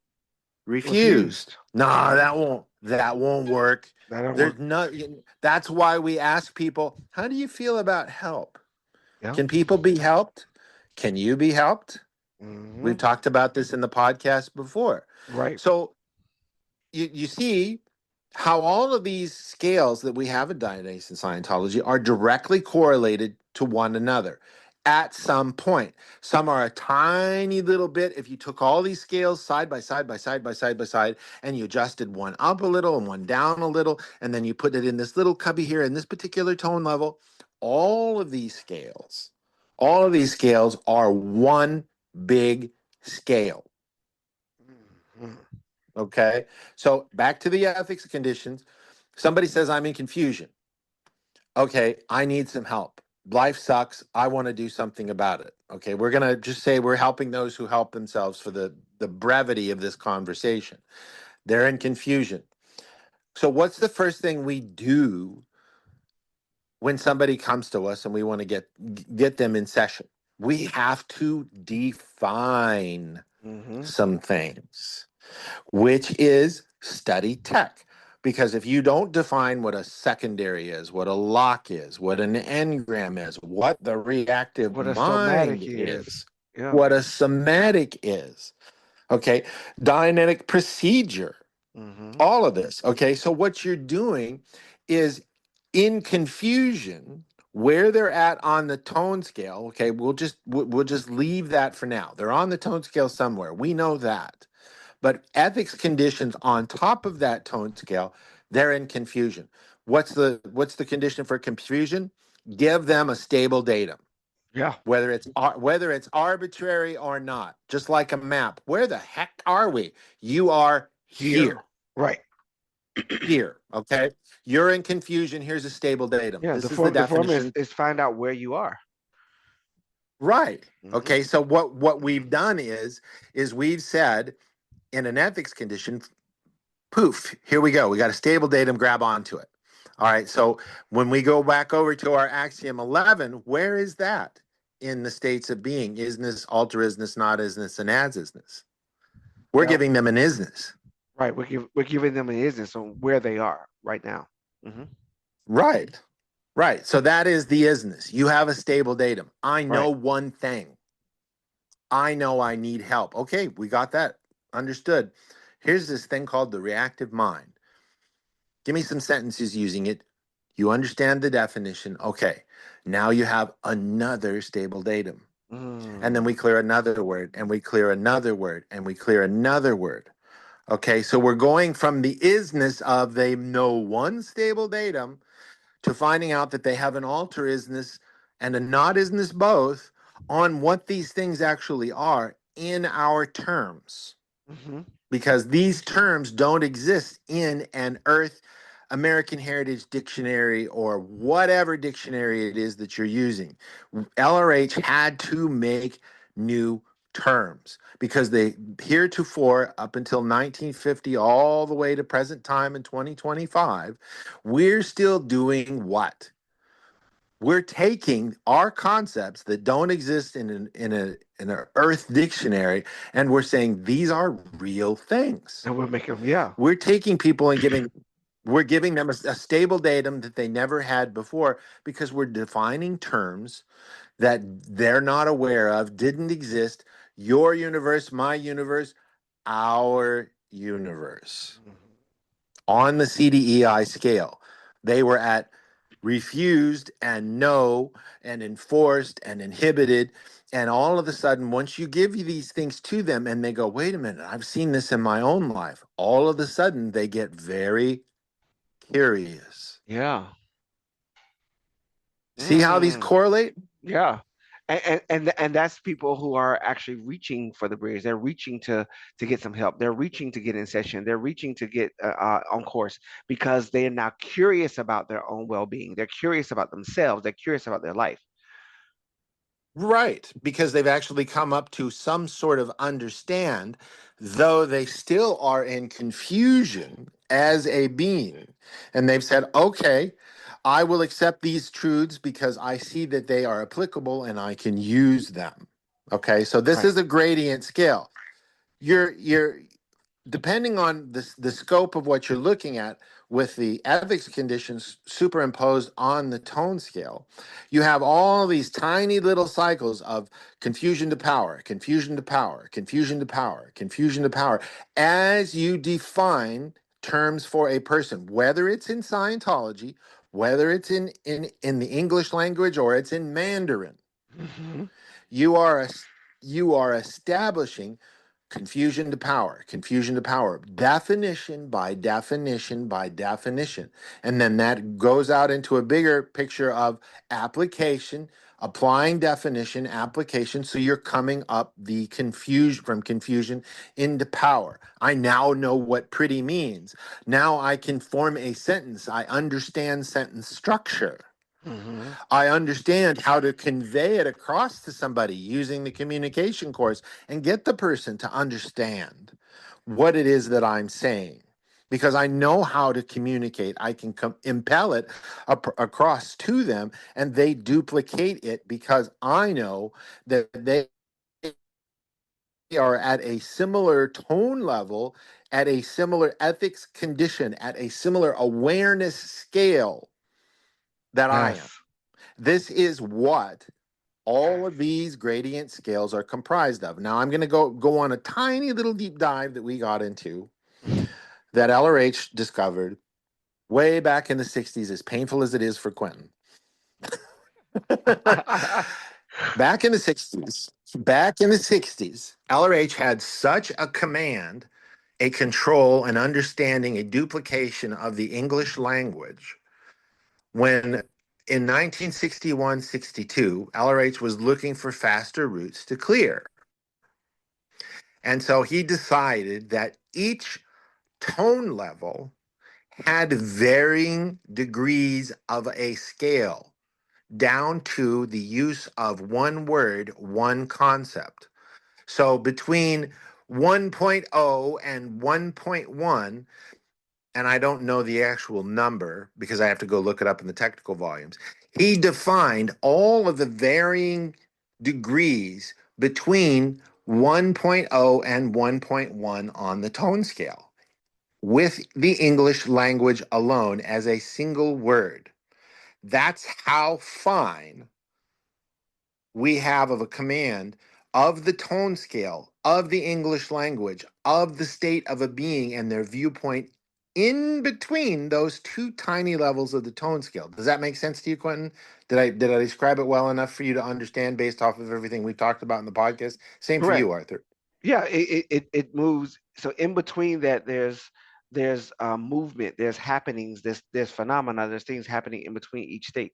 S1: Refused.
S2: Refused.
S1: No,
S2: Mm-hmm.
S1: that won't work.
S2: That don't
S1: There's
S2: work.
S1: no. That's why we ask people, how do you feel about help?
S2: Yeah.
S1: Can people be helped? Can you be helped?
S2: Mm-hmm.
S1: We've talked about this in the podcast before.
S2: Right.
S1: So you see how all of these scales that we have in Dianetics and Scientology are directly correlated to one another at some point. Some are a tiny little bit. If you took all these scales side by side by side by side by side and you adjusted one up a little and one down a little, and then you put it in this little cubby here in this particular tone level, all of these scales, all of these scales are one big scale.
S2: Mm-hmm.
S1: Okay. So back to the ethics conditions. Somebody says, I'm in confusion. Okay. I need some help. Life sucks. I want to do something about it. Okay. We're going to just say we're helping those who help themselves for the brevity of this conversation. They're in confusion. So, what's the first thing we do when somebody comes to us and we want to get them in session? We have to define
S2: Mm-hmm.
S1: some things, which is study tech. Because if you don't define what a secondary is, what a lock is, what an engram is, what the reactive
S2: What a somatic
S1: mind
S2: is.
S1: is,
S2: Yeah.
S1: what a somatic is, okay, Dianetic procedure,
S2: Mm-hmm.
S1: all of this, okay, so what you're doing is in confusion where they're at on the tone scale. Okay, we'll just leave that for now. They're on the tone scale somewhere. We know that. But ethics conditions on top of that tone scale, they're in confusion. What's the condition for confusion? Give them a stable datum,
S2: Yeah.
S1: whether it's arbitrary or not. Just like a map. Where the heck are we? You are
S2: Here.
S1: here.
S2: Right.
S1: Here. Okay. You're in confusion. Here's a stable datum.
S2: Yeah.
S1: This is the
S2: The form is,
S1: definition.
S2: is find out where you are.
S1: Right.
S2: Mm-hmm.
S1: Okay. So what we've done is we've said in an ethics condition, poof, here we go. We got a stable datum, grab onto it. All right. So when we go back over to our Axiom 11, where is that in the states of being? Isness, alter isness, not isness, and as isness? We're
S2: Yeah.
S1: giving them an isness.
S2: Right. We're giving them an isness on where they are right now. Mm-hmm.
S1: Right. Right. So that is the isness. You have a stable datum. I know
S2: Right.
S1: one thing. I know I need help. Okay, we got that. Understood. Here's this thing called the reactive mind. Give me some sentences using it. You understand the definition. Okay. Now you have another stable datum. And then
S2: Mm.
S1: we clear another word, and we clear another word, and we clear another word. Okay, so we're going from the isness of they know one stable datum to finding out that they have an alter isness and a not isness both on what these things actually are in our terms.
S2: Mm-hmm.
S1: Because these terms don't exist in an Earth American Heritage Dictionary or whatever dictionary it is that you're using. LRH had to make new terms because they heretofore up until 1950 all the way to present time in 2025 we're still doing what? We're taking our concepts that don't exist in an Earth dictionary, and we're saying these are real things.
S2: And we're making, yeah.
S1: We're taking people and we're giving them a stable datum that they never had before because we're defining terms that they're not aware of, didn't exist. Your universe, my universe, our universe on the CDEI scale. They were at refused and no and enforced and inhibited. And all of a sudden, once you give these things to them and they go, wait a minute, I've seen this in my own life, all of a sudden they get very curious.
S2: Yeah.
S1: See how these correlate?
S2: Yeah. And that's people who are actually reaching for the bridge. They're reaching to get some help. They're reaching to get in session. They're reaching to get on course because they are now curious about their own well-being. They're curious about themselves. They're curious about their life.
S1: Right, because they've actually come up to some sort of understand, though they still are in confusion as a being. And they've said, okay, I will accept these truths because I see that they are applicable and I can use them. Okay, so this
S2: Right.
S1: is a gradient scale. You're depending on the scope of what you're looking at with the ethics conditions superimposed on the tone scale, you have all these tiny little cycles of confusion to power, confusion to power, confusion to power, confusion to power, as you define terms for a person, whether it's in Scientology, whether it's in the English language or it's in Mandarin.
S2: Mm-hmm.
S1: You are you are establishing confusion to power, definition by definition by definition. And then that goes out into a bigger picture of application, applying definition, application. So you're coming up the confusion from confusion into power. I now know what pretty means. Now I can form a sentence. I understand sentence structure.
S2: Mm-hmm.
S1: I understand how to convey it across to somebody using the communication course and get the person to understand what it is that I'm saying. Because I know how to communicate, I can impel it across to them, and they duplicate it because I know that they are at a similar tone level, at a similar ethics condition, at a similar awareness scale that I am.
S2: Yes.
S1: This is what all of these gradient scales are comprised of. Now I'm going to go on a tiny little deep dive that we got into that LRH discovered way back in the 60s, as painful as it is for Quentin. Back in the 60s, LRH had such a command, a control, an understanding, a duplication of the English language when in 1961-62, LRH was looking for faster routes to clear. And so he decided that each tone level had varying degrees of a scale down to the use of one word, one concept. So between 1.0 and 1.1, and I don't know the actual number because I have to go look it up in the technical volumes, he defined all of the varying degrees between 1.0 and 1.1 on the tone scale with the English language alone as a single word. That's how fine we have of a command of the tone scale, of the English language, of the state of a being and their viewpoint in between those two tiny levels of the tone scale. Does that make sense to you, Quentin? Did I describe it well enough for you to understand based off of everything we talked about in the podcast? Same for
S2: Correct.
S1: you, Arthur.
S2: Yeah, it moves So in between that, there's movement, there's happenings, there's phenomena, there's things happening in between each state.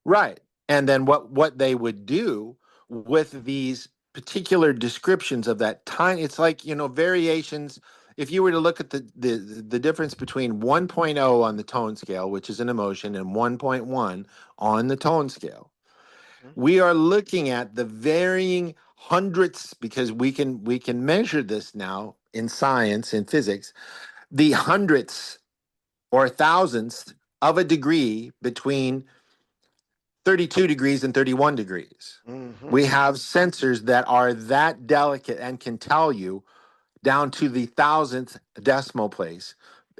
S1: Right. And then what they would do with these particular descriptions of that time, it's like, variations. If you were to look at the difference between 1.0 on the tone scale, which is an emotion, and 1.1 on the tone scale, we are looking at the varying hundredths, because we can measure this now in science and physics, the hundredths or thousandths of a degree between 32 degrees and 31 degrees. We have sensors that are that delicate and can tell you down to the thousandth decimal place.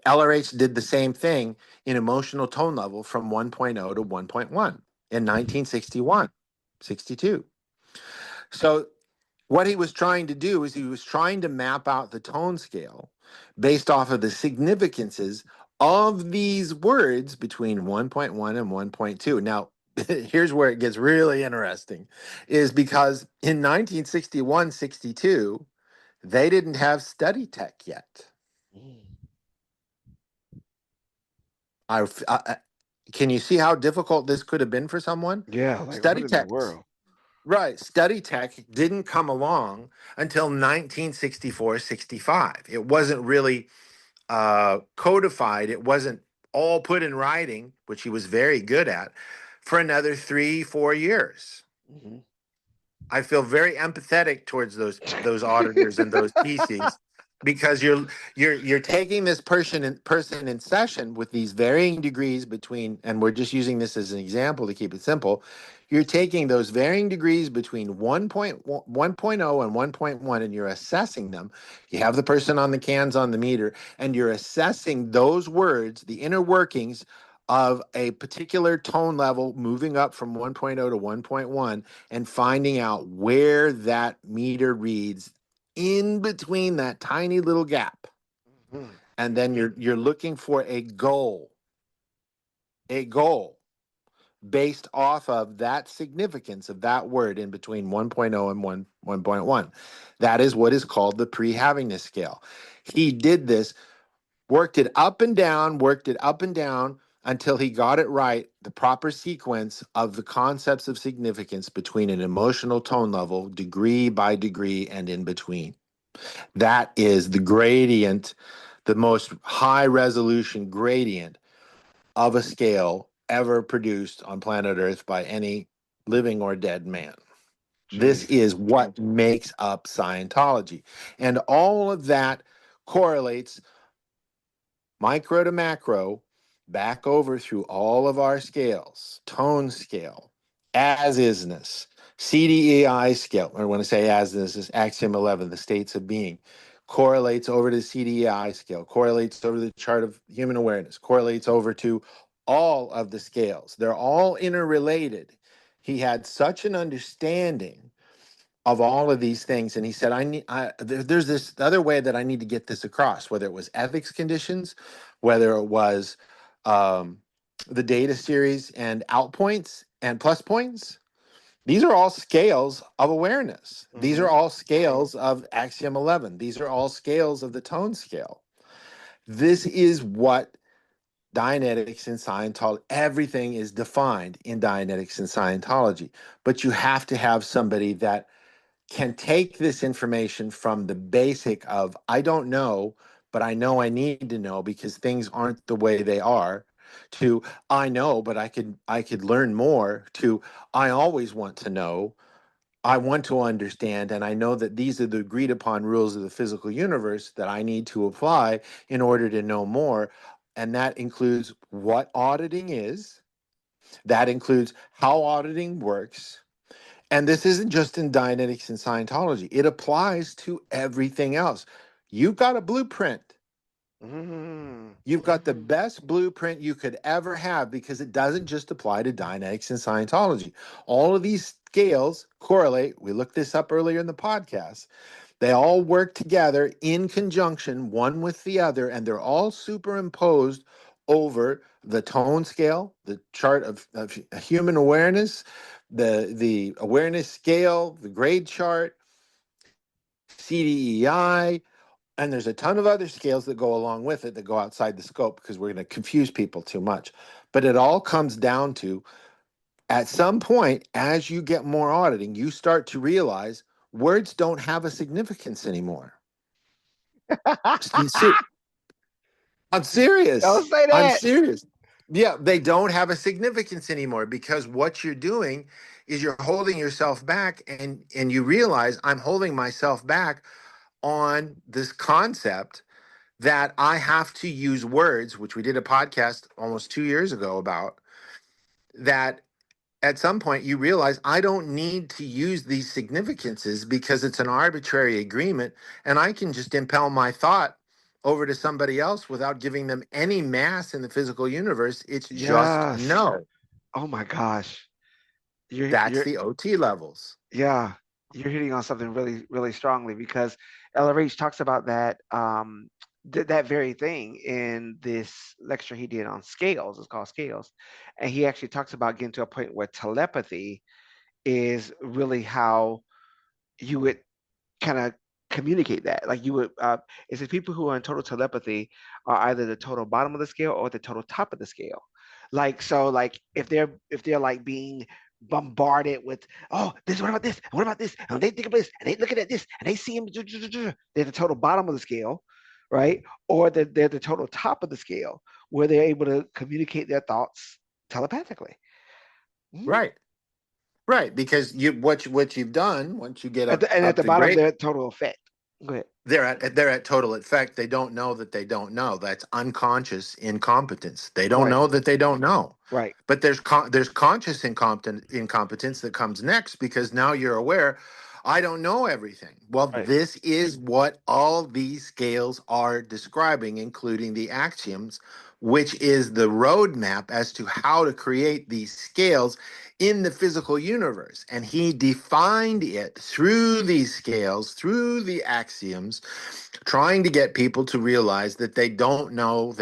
S1: LRH did the same thing in emotional tone level from 1.0 to 1.1 in 1961, 62. So what he was trying to do is he was trying to map out the tone scale based off of the significances of these words between 1.1 and 1.2. Now, here's where it gets really interesting, is because in 1961, 62, they didn't have study tech yet. Can you see how difficult this could have been for someone?
S2: Yeah, like what
S1: Study
S2: in the
S1: tech.
S2: world?
S1: Right. Study tech didn't come along until 1964, 65. It wasn't really codified. It wasn't all put in writing, which he was very good at, for another 3, 4 years. I feel very empathetic towards those auditors and those PCs, because you're taking this person in session with these varying degrees between, and we're just using this as an example to keep it simple. You're taking those varying degrees between 1.0 and 1.1, and you're assessing them. You have the person on the cans on the meter, and you're assessing those words, the inner workings of a particular tone level moving up from 1.0 to 1.1, and finding out where that meter reads in between that tiny little gap. And then you're looking for a goal based off of that significance of that word in between 1.0 and 1.1. That is what is called the pre-havingness scale. He did this, worked it up and down until he got it right, the proper sequence of the concepts of significance between an emotional tone level, degree by degree, and in between. That is the gradient, the most high resolution gradient of a scale ever produced on planet Earth by any living or dead man. This
S2: Jeez.
S1: is what makes up Scientology. And all of that correlates micro to macro, back over through all of our scales: tone scale, as isness, CDEI scale, or when I say as isness, is Axiom 11, the states of being, correlates over to the CDEI scale, correlates over to the chart of human awareness, correlates over to all of the scales. They're all interrelated. He had such an understanding of all of these things, and he said, there's this other way that I need to get this across, whether it was ethics conditions, whether it was um, the data series and out points and plus points. These are all scales of awareness. These are all scales of Axiom 11. These are all scales of the tone scale. This is what Dianetics and Scientology, everything is defined in Dianetics and Scientology. But you have to have somebody that can take this information from the basic of, I don't know, but I know I need to know because things aren't the way they are, to, I know, but I could learn more, to, I always want to know, I want to understand, and I know that these are the agreed upon rules of the physical universe that I need to apply in order to know more. And that includes what auditing is, that includes how auditing works. And this isn't just in Dianetics and Scientology, it applies to everything else. You've got a blueprint. You've got the best blueprint you could ever have, because it doesn't just apply to Dianetics and Scientology. All of these scales correlate. We looked this up earlier in the podcast. They all work together in conjunction, one with the other, and they're all superimposed over the tone scale, the chart of human awareness, the awareness scale, the grade chart, CDEI, And there's a ton of other scales that go along with it that go outside the scope because we're going to confuse people too much. But it all comes down to, at some point, as you get more auditing, you start to realize words don't have a significance anymore. I'm
S2: Don't
S1: serious.
S2: say
S1: I'm
S2: that.
S1: serious. Yeah, they don't have a significance anymore because what you're doing is you're holding yourself back, and you realize I'm holding myself back on this concept that I have to use words, which we did a podcast almost 2 years ago about, that at some point you realize I don't need to use these significances because it's an arbitrary agreement and I can just impel my thought over to somebody else without giving them any mass in the physical universe. It's just
S2: Yes.
S1: no.
S2: Oh my gosh.
S1: That's
S2: You're
S1: the OT levels.
S2: Yeah, you're hitting on something really, really strongly because LRH talks about that that very thing in this lecture he did on scales. It's called Scales, and he actually talks about getting to a point where telepathy is really how you would kind of communicate that. Like you would, it says people who are in total telepathy are either the total bottom of the scale or the total top of the scale. Like so, like if they're like being bombarded with, oh, this, what about this, and what about this, and they think about this, and they looking at this, and they see him, they're the total bottom of the scale, right? Or they're the total top of the scale, where they're able to communicate their thoughts telepathically. Mhm.
S1: Right. Right. Because what you've done once you get
S2: At
S1: up
S2: the
S1: the
S2: bottom,
S1: grade,
S2: they're total effect. Go ahead.
S1: they're at total effect. They don't know that they don't know. That's unconscious incompetence. They don't
S2: Right,
S1: know that they don't know.
S2: right,
S1: But there's conscious incompetence that comes next because now you're aware. I don't know everything. Well,
S2: right.
S1: this is what all these scales are describing, including the axioms, which is the roadmap as to how to create these scales in the physical universe. And he defined it through these scales, through the axioms, trying to get people to realize that they don't know,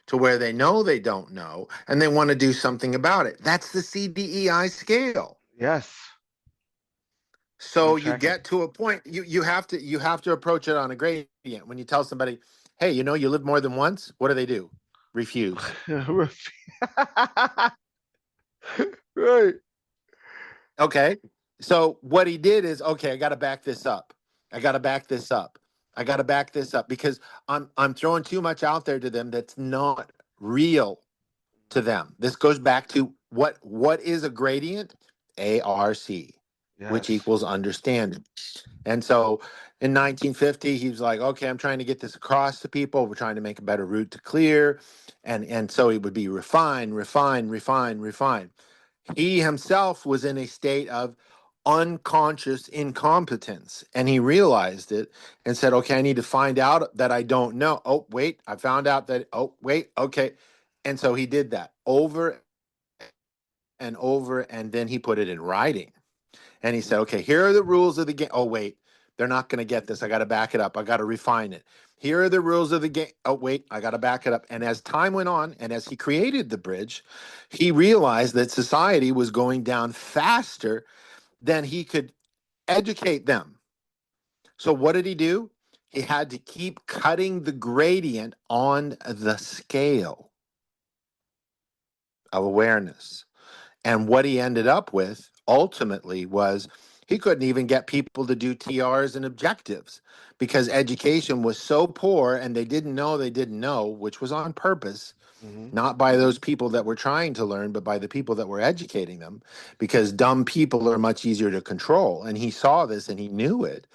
S1: to where they don't know, and they want to do something about it. That's the CDEI scale.
S2: Yes,
S1: So
S2: I'm
S1: you
S2: tracking.
S1: get to a point, you have to approach it on a gradient. When you tell somebody, hey, you live more than once, what do? Refuse.
S2: Right.
S1: Okay. So what he did is, okay, I got to back this up. I got to back this up. I got to back this up because I'm throwing too much out there to them that's not real to them. This goes back to what is a gradient? ARC, which
S2: Yes.
S1: equals understanding. And so in 1950, he was like, okay, I'm trying to get this across to people. We're trying to make a better route to clear. And so it would be refine, refine, refine, refine. He himself was in a state of unconscious incompetence, and he realized it and said, okay, I need to find out that I don't know. Oh, wait, I found out that, oh, wait, okay. And so he did that over and over, and then he put it in writing. And he said, okay, here are the rules of the game. Oh, wait, they're not going to get this. I got to back it up. I got to refine it. Here are the rules of the game. Oh, wait, I got to back it up. And as time went on, and as he created the bridge, he realized that society was going down faster than he could educate them. So what did he do? He had to keep cutting the gradient on the scale of awareness. And what he ended up with ultimately was he couldn't even get people to do TRs and objectives because education was so poor and they didn't know, which was on purpose,
S2: Hmm.
S1: not by those people that were trying to learn, but by the people that were educating them, because dumb people are much easier to control. And he saw this and he knew it.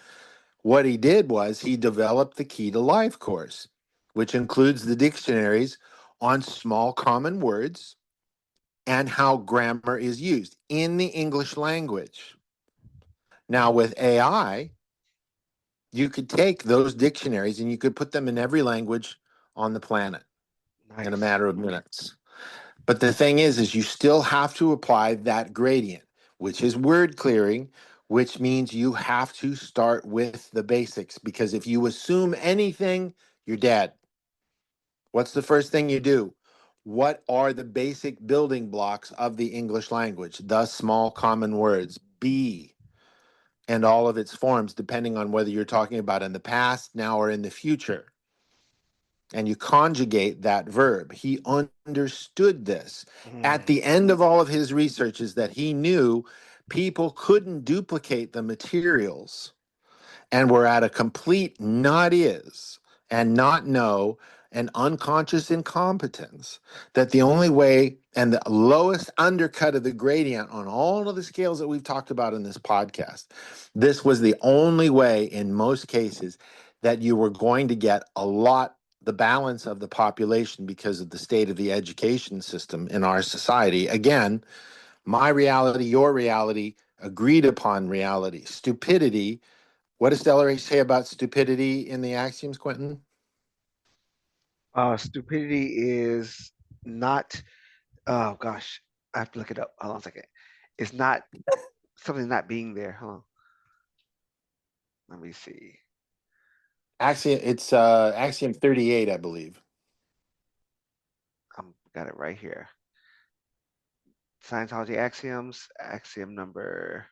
S1: What he did was he developed the Key to Life course, which includes the dictionaries on small common words and how grammar is used in the English language. Now, with AI, you could take those dictionaries and you could put them in every language on the planet in a
S2: Nice.
S1: matter of minutes. But the thing is you still have to apply that gradient, which is word clearing, which means you have to start with the basics. Because if you assume anything, you're dead. What's the first thing you do? What are the basic building blocks of the English language? The small common words, be. and all of its forms, depending on whether you're talking about in the past, now, or in the future. And you conjugate that verb. He understood this. At the end of all of his research is that he knew people couldn't duplicate the materials and were at a complete not is and not know and unconscious incompetence, that the only way and the lowest undercut of the gradient on all of the scales that we've talked about in this podcast, this was the only way in most cases that you were going to get the balance of the population because of the state of the education system in our society. Again, my reality, your reality, agreed upon reality. Stupidity. What does Delray say about stupidity in the axioms, Quentin?
S2: Stupidity is not, oh gosh, I have to look it up. Hold on a second. It's not something not being there. Hold on. Let me see.
S1: It's axiom 38, I believe.
S2: Got it right here. Scientology axioms, axiom number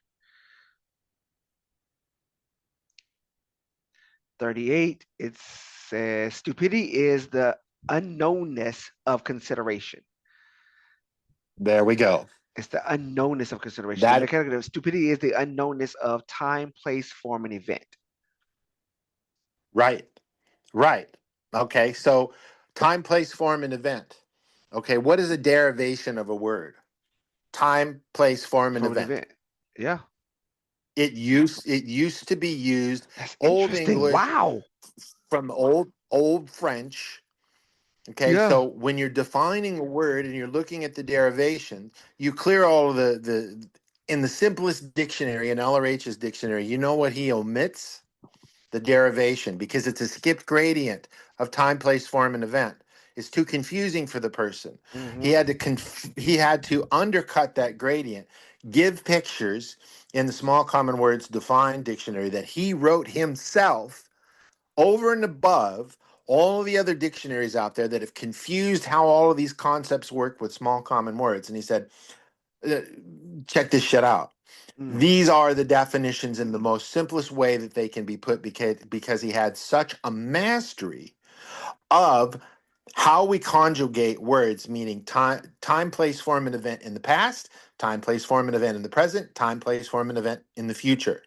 S2: 38. It says stupidity is the unknownness of consideration.
S1: There we go.
S2: It's the unknownness of consideration.
S1: That
S2: The mechanic of stupidity is the unknownness of time, place, form, and event.
S1: right. Okay, so time, place, form, and event. Okay, what is a derivation of a word? Time, place, form, and
S2: Form and
S1: event.
S2: event. Yeah.
S1: It used to be used
S2: That's
S1: Old
S2: interesting.
S1: English
S2: Wow.
S1: from old French. Okay,
S2: Yeah.
S1: so when you're defining a word and you're looking at the derivation, you clear all of the in the simplest dictionary, in LRH's dictionary, you know what he omits? The derivation, because it's a skipped gradient of time, place, form, and event. It's too confusing for the person. He had to undercut that gradient, give pictures in the small common words defined dictionary that he wrote himself over and above all the other dictionaries out there that have confused how all of these concepts work with small common words. And he said, check this shit out. These are the definitions in the most simplest way that they can be put, because he had such a mastery of how we conjugate words, meaning time, place, form, and event in the past, time, place, form, and event in the present, time, place, form, and event in the future.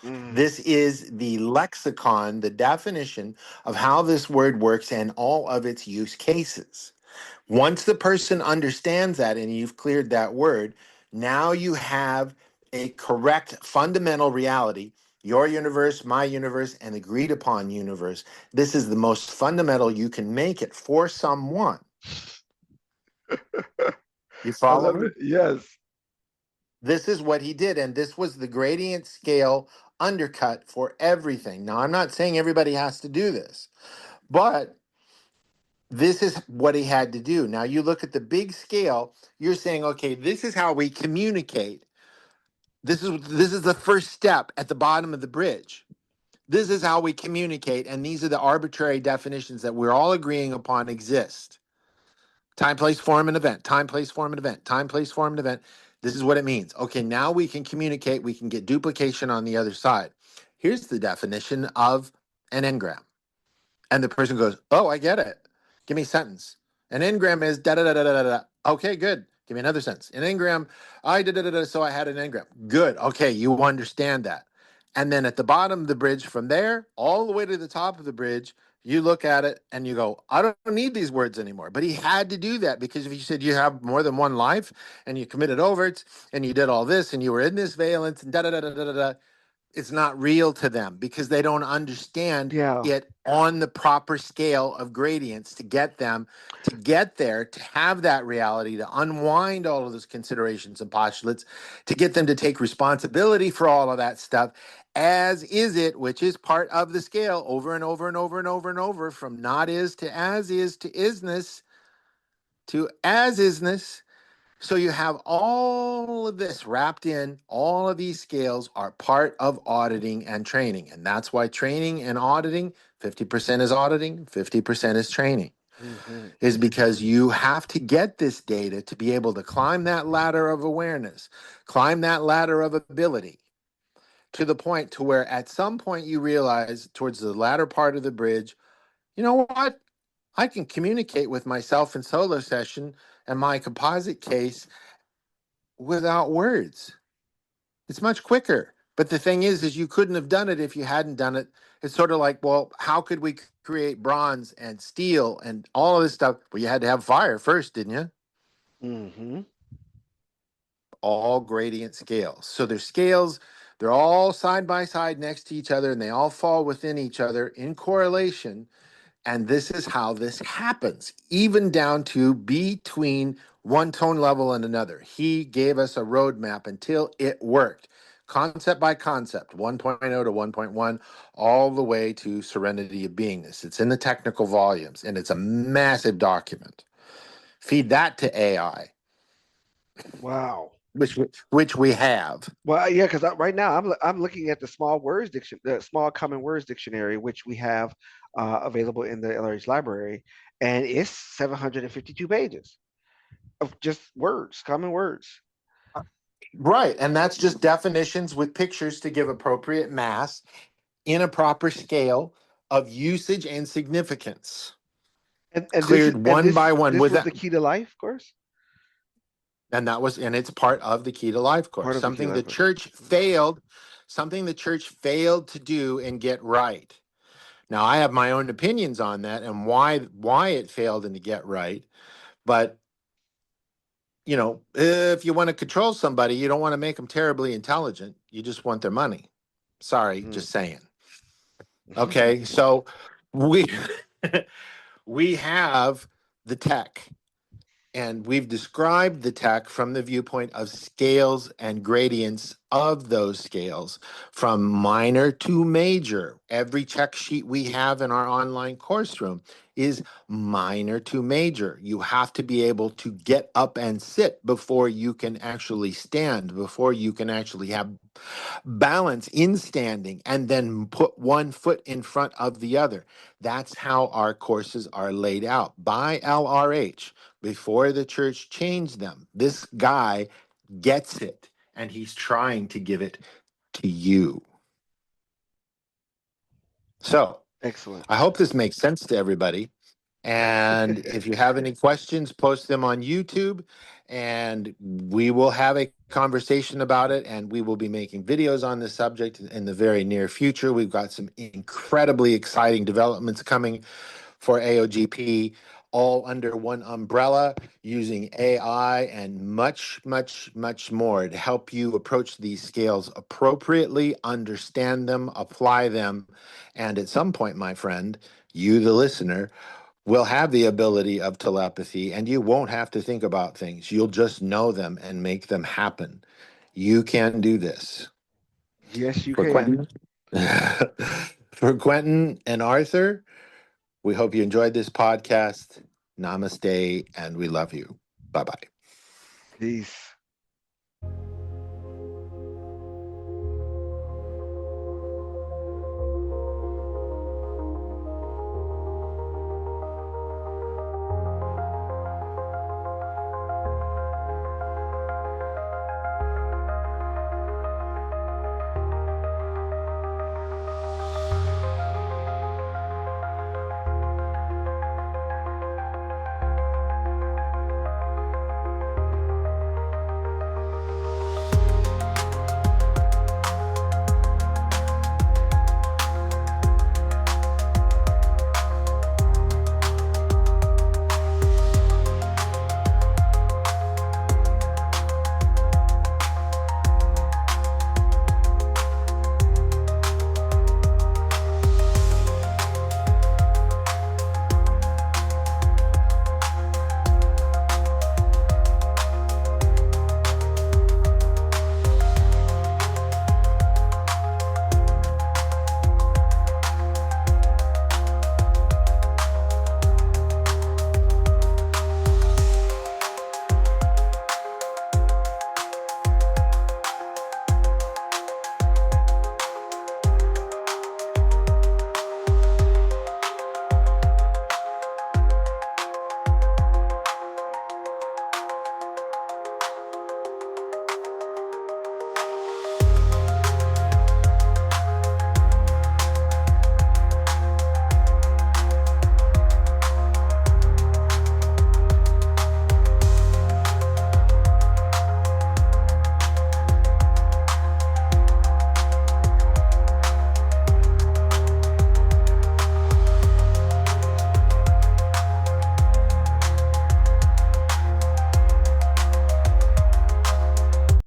S1: This is the lexicon, the definition of how this word works and all of its use cases. Once the person understands that and you've cleared that word, now you have a correct fundamental reality, your universe, my universe, and agreed upon universe. This is the most fundamental you can make it for someone. You
S2: I
S1: follow
S2: love
S1: me?
S2: it. Yes.
S1: This is what he did, and this was the gradient scale undercut for everything. Now, I'm not saying everybody has to do this, but this is what he had to do. Now, you look at the big scale, you're saying, okay, this is how we communicate. This is the first step at the bottom of the bridge. This is how we communicate, and these are the arbitrary definitions that we're all agreeing upon exist. Time, place, form, and event. Time, place, form, and event. Time, place, form, and event. This is what it means. Okay, now we can communicate. We can get duplication on the other side. Here's the definition of an engram. And the person goes, oh, I get it. Give me a sentence. An engram is da da da da da da. Okay, good. Give me another sentence. An engram, I da da da da. So I had an engram. Good. Okay, you understand that. And then at the bottom of the bridge, from there all the way to the top of the bridge, you look at it and you go, I don't need these words anymore. But he had to do that, because if you said you have more than one life and you committed overts and you did all this and you were in this valence and da da da da da da da, it's not real to them because they don't understand
S2: Yeah.
S1: it on the proper scale of gradients to get them to get there, to have that reality, to unwind all of those considerations and postulates, to get them to take responsibility for all of that stuff as is it, which is part of the scale over and over and over and over and over, from not is to isness to as isness. So you have all of this wrapped in, all of these scales are part of auditing and training. And that's why training and auditing, 50% is auditing, 50% is training, is because you have to get this data to be able to climb that ladder of awareness, climb that ladder of ability, to the point to where at some point you realize towards the latter part of the bridge, you know what? I can communicate with myself in solo session and my composite case without words. It's much quicker. But the thing is you couldn't have done it if you hadn't done it. It's sort of like, well, how could we create bronze and steel and all of this stuff? Well, you had to have fire first, didn't you?
S2: Mm-hmm.
S1: All gradient scales. So they're scales, they're all side by side next to each other, and they all fall within each other in correlation. And this is how this happens, even down to between one tone level and another. He gave us a roadmap until it worked, concept by concept, 1.0 to 1.1, all the way to serenity of beingness. It's in the technical volumes, and it's a massive document. Feed that to AI,
S2: Wow.
S1: which we have.
S2: Well, yeah, because right now I'm looking at the the small common words dictionary, which we have available in the LRH library, and it's 752 pages of just words, common words.
S1: Right. And that's just definitions with pictures to give appropriate mass in a proper scale of usage and significance.
S2: And this is
S1: Cleared one by one
S2: this
S1: with
S2: was
S1: that.
S2: the key to life course.
S1: And it's part of the Key to Life course.
S2: Part of the key to
S1: Something the
S2: life course.
S1: church failed to do and get right. Now I have my own opinions on that and why it failed and to get right. But if you want to control somebody, you don't want to make them terribly intelligent. You just want their money. Sorry, just saying. Okay, so we we have the tech, and we've described the tech from the viewpoint of scales and gradients of those scales from minor to major. Every check sheet we have in our online course room is minor to major. You have to be able to get up and sit before you can actually stand, before you can actually have balance in standing, and then put one foot in front of the other. That's how our courses are laid out by LRH before the church changed them. This guy gets it, and he's trying to give it to you. So
S2: Excellent.
S1: I hope this makes sense to everybody. And if you have any questions, post them on YouTube, and we will have a conversation about it. And we will be making videos on this subject in the very near future. We've got some incredibly exciting developments coming for AOGP, all under one umbrella, using AI and much, much, much more to help you approach these scales appropriately, understand them, apply them. And at some point, my friend, you, the listener, will have the ability of telepathy, and you won't have to think about things. You'll just know them and make them happen. You can do this.
S2: Yes, you
S1: For
S2: can.
S1: Quentin, for Quentin and Arthur, we hope you enjoyed this podcast. Namaste, and we love you. Bye bye.
S2: Peace.